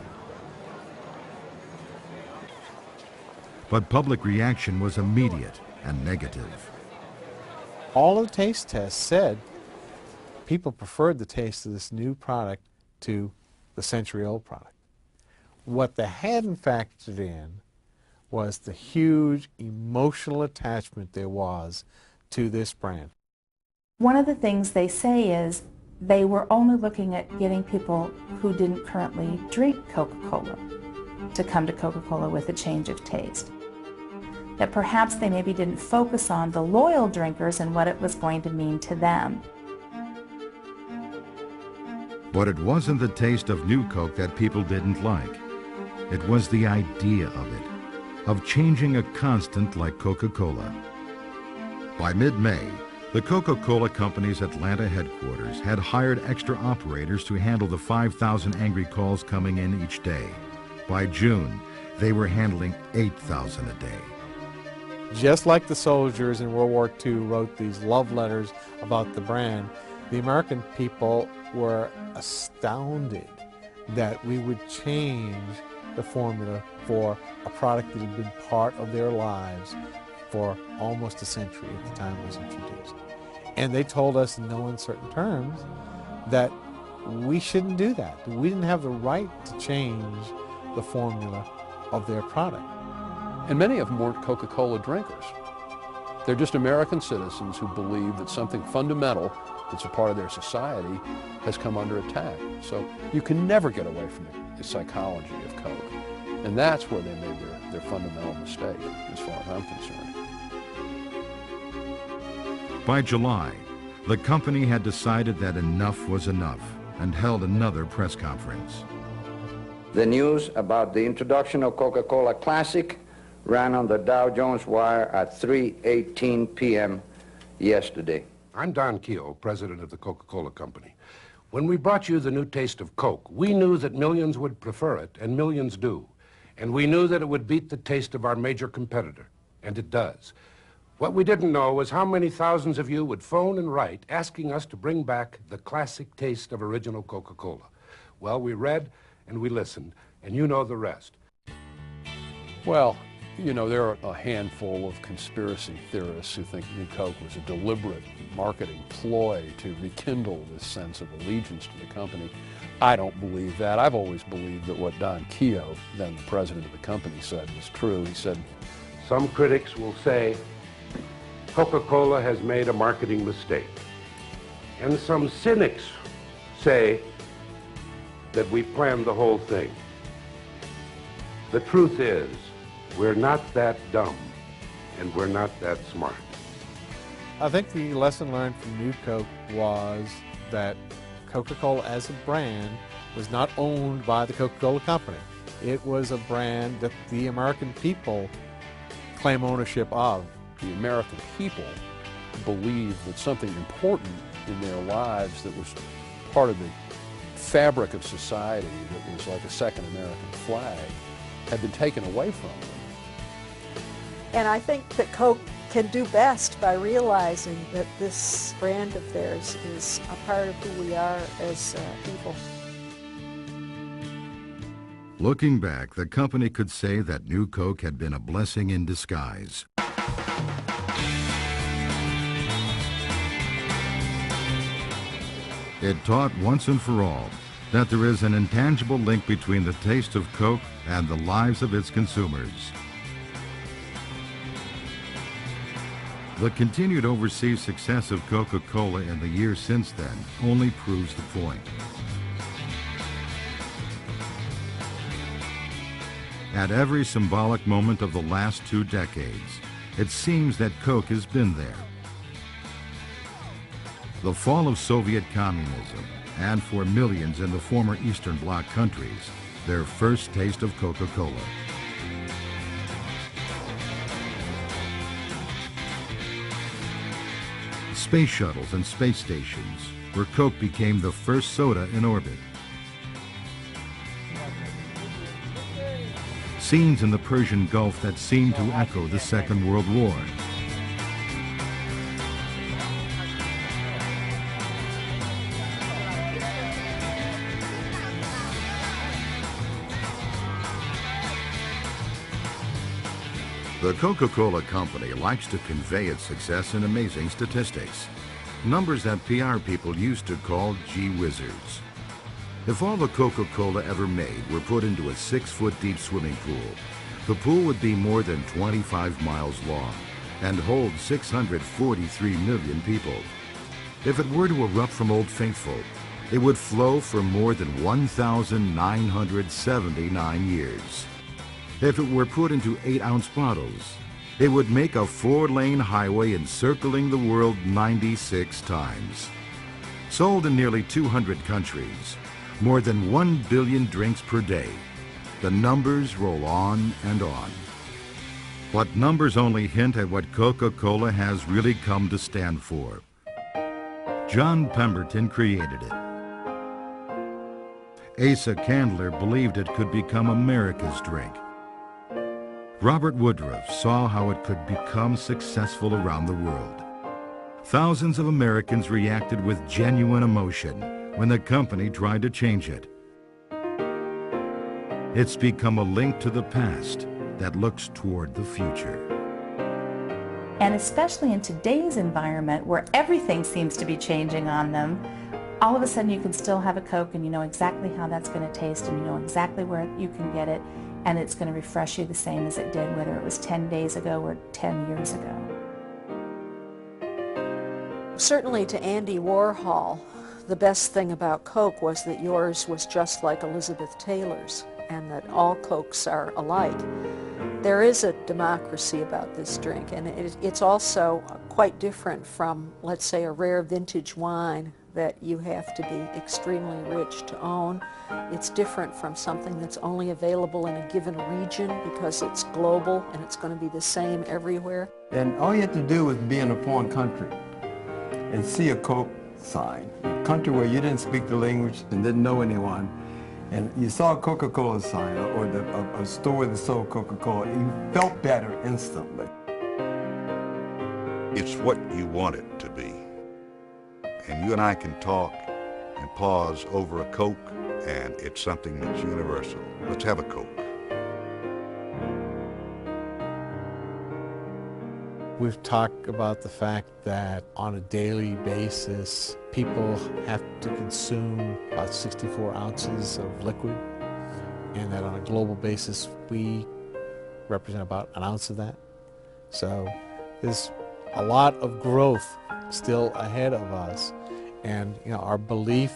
But public reaction was immediate and negative. All of the taste tests said people preferred the taste of this new product to the century-old product. What they hadn't factored in was the huge emotional attachment there was to this brand. One of the things they say is they were only looking at getting people who didn't currently drink Coca-Cola to come to Coca-Cola with a change of taste. That perhaps they maybe didn't focus on the loyal drinkers and what it was going to mean to them. But it wasn't the taste of New Coke that people didn't like. It was the idea of it, of changing a constant like Coca-Cola. By mid-May, the Coca-Cola Company's Atlanta headquarters had hired extra operators to handle the 5,000 angry calls coming in each day. By June, they were handling 8,000 a day. Just like the soldiers in World War II wrote these love letters about the brand, the American people were astounded that we would change the formula for a product that had been part of their lives for almost a century at the time it was introduced. And they told us in no uncertain terms that we shouldn't do that. We didn't have the right to change the formula of their product. And many of them weren't Coca-Cola drinkers. They're just American citizens who believe that something fundamental that's a part of their society has come under attack. So you can never get away from the psychology of Coke. And that's where they made their fundamental mistake, as far as I'm concerned. By July, the company had decided that enough was enough and held another press conference. The news about the introduction of Coca-Cola Classic ran on the Dow Jones Wire at 3:18 p.m. yesterday. I'm Don Keogh, president of the Coca-Cola Company. When we brought you the new taste of Coke, we knew that millions would prefer it, and millions do. And we knew that it would beat the taste of our major competitor, and it does. What we didn't know was how many thousands of you would phone and write asking us to bring back the classic taste of original Coca-Cola. Well, we read and we listened, and you know the rest. Well, you know, there are a handful of conspiracy theorists who think New Coke was a deliberate marketing ploy to rekindle this sense of allegiance to the company. I don't believe that. I've always believed that what Don Keogh, then the president of the company, said was true. He said, some critics will say Coca-Cola has made a marketing mistake. And some cynics say that we planned the whole thing. The truth is, we're not that dumb, and we're not that smart. I think the lesson learned from New Coke was that Coca-Cola as a brand was not owned by the Coca-Cola Company. It was a brand that the American people claim ownership of. The American people believed that something important in their lives that was part of the fabric of society, that was like a second American flag, had been taken away from them. And I think that Coke can do best by realizing that this brand of theirs is a part of who we are as people. Looking back, the company could say that New Coke had been a blessing in disguise. It taught once and for all that there is an intangible link between the taste of Coke and the lives of its consumers. The continued overseas success of Coca-Cola in the years since then only proves the point. At every symbolic moment of the last 2 decades, it seems that Coke has been there. The fall of Soviet communism, and for millions in the former Eastern Bloc countries, their first taste of Coca-Cola. Space shuttles and space stations, where Coke became the first soda in orbit. Scenes in the Persian Gulf that seemed to echo the Second World War. The Coca-Cola Company likes to convey its success in amazing statistics, numbers that PR people used to call gee whizzards. If all the Coca-Cola ever made were put into a 6-foot-deep swimming pool, the pool would be more than 25 miles long and hold 643 million people. If it were to erupt from Old Faithful, it would flow for more than 1,979 years. If it were put into 8-ounce bottles, it would make a 4-lane highway encircling the world 96 times. Sold in nearly 200 countries, more than 1 billion drinks per day. The numbers roll on and on. But numbers only hint at what Coca-Cola has really come to stand for. John Pemberton created it. Asa Candler believed it could become America's drink. Robert Woodruff saw how it could become successful around the world. Thousands of Americans reacted with genuine emotion when the company tried to change it. It's become a link to the past that looks toward the future. And especially in today's environment where everything seems to be changing on them, all of a sudden you can still have a Coke and you know exactly how that's going to taste and you know exactly where you can get it, and it's going to refresh you the same as it did whether it was 10 days ago or 10 years ago. Certainly to Andy Warhol, the best thing about Coke was that yours was just like Elizabeth Taylor's and that all Cokes are alike. There is a democracy about this drink, and it's also quite different from, let's say, a rare vintage wine that you have to be extremely rich to own. It's different from something that's only available in a given region because it's global and it's going to be the same everywhere. And all you had to do was be in a foreign country and see a Coke sign, a country where you didn't speak the language and didn't know anyone, and you saw a Coca-Cola sign or a store that sold Coca-Cola, you felt better instantly. It's what you want it to be. And you and I can talk and pause over a Coke, and it's something that's universal. Let's have a Coke. We've talked about the fact that on a daily basis, people have to consume about 64 ounces of liquid, and that on a global basis, we represent about an ounce of that. So there's a lot of growth still ahead of us. And you know, our belief,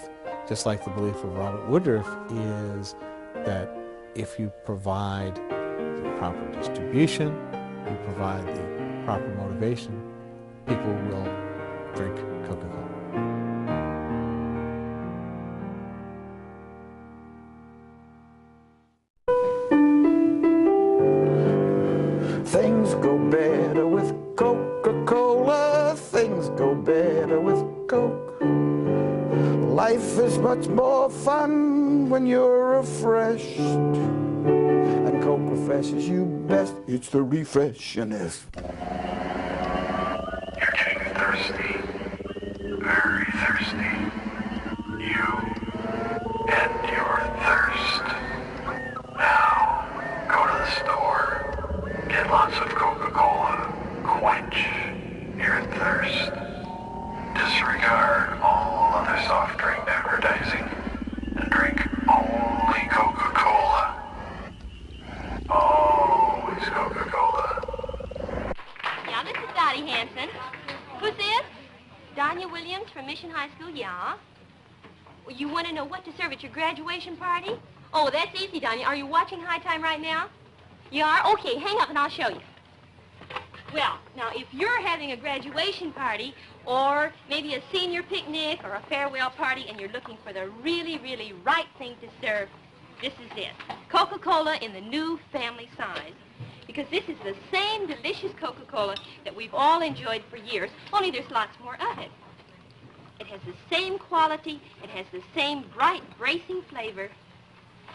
just like the belief of Robert Woodruff, is that if you provide the proper distribution, you provide the proper motivation, people will drink Coca-Cola. Things go better with Coca-Cola. Things go better with Coke. Life is much more fun when you're refreshed. And Coke refreshes you best. It's the refreshingest. You're getting thirsty. Very thirsty. You and your thirst. Now, go to the store. Get lots of Coca-Cola. Quench your thirst. Disregard all other soft drink advertising and drink only Coca-Cola. Always Coca-Cola. Yeah, this is Dottie Hanson. Who's this? Danya Williams from Mission High School, yeah. You want to know what to serve at your graduation party? Oh, that's easy, Danya. Are you watching High Time right now? You are? Okay, hang up and I'll show you. Well, now, if you're having a graduation party or maybe a senior picnic or a farewell party and you're looking for the really, really right thing to serve, this is it. Coca Cola in the new family size. Because this is the same delicious Coca Cola that we've all enjoyed for years, only there's lots more of it. It has the same quality, it has the same bright, bracing flavor,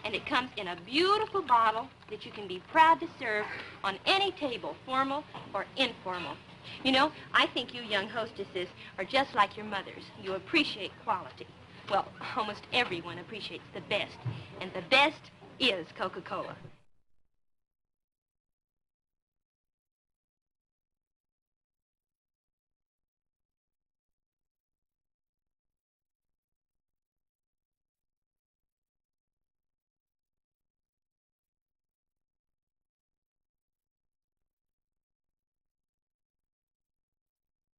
and it comes in a beautiful bottle that you can be proud to serve on any table, formal or informal. You know, I think you young hostesses are just like your mothers. You appreciate quality. Well, almost everyone appreciates the best, and the best is Coca Cola.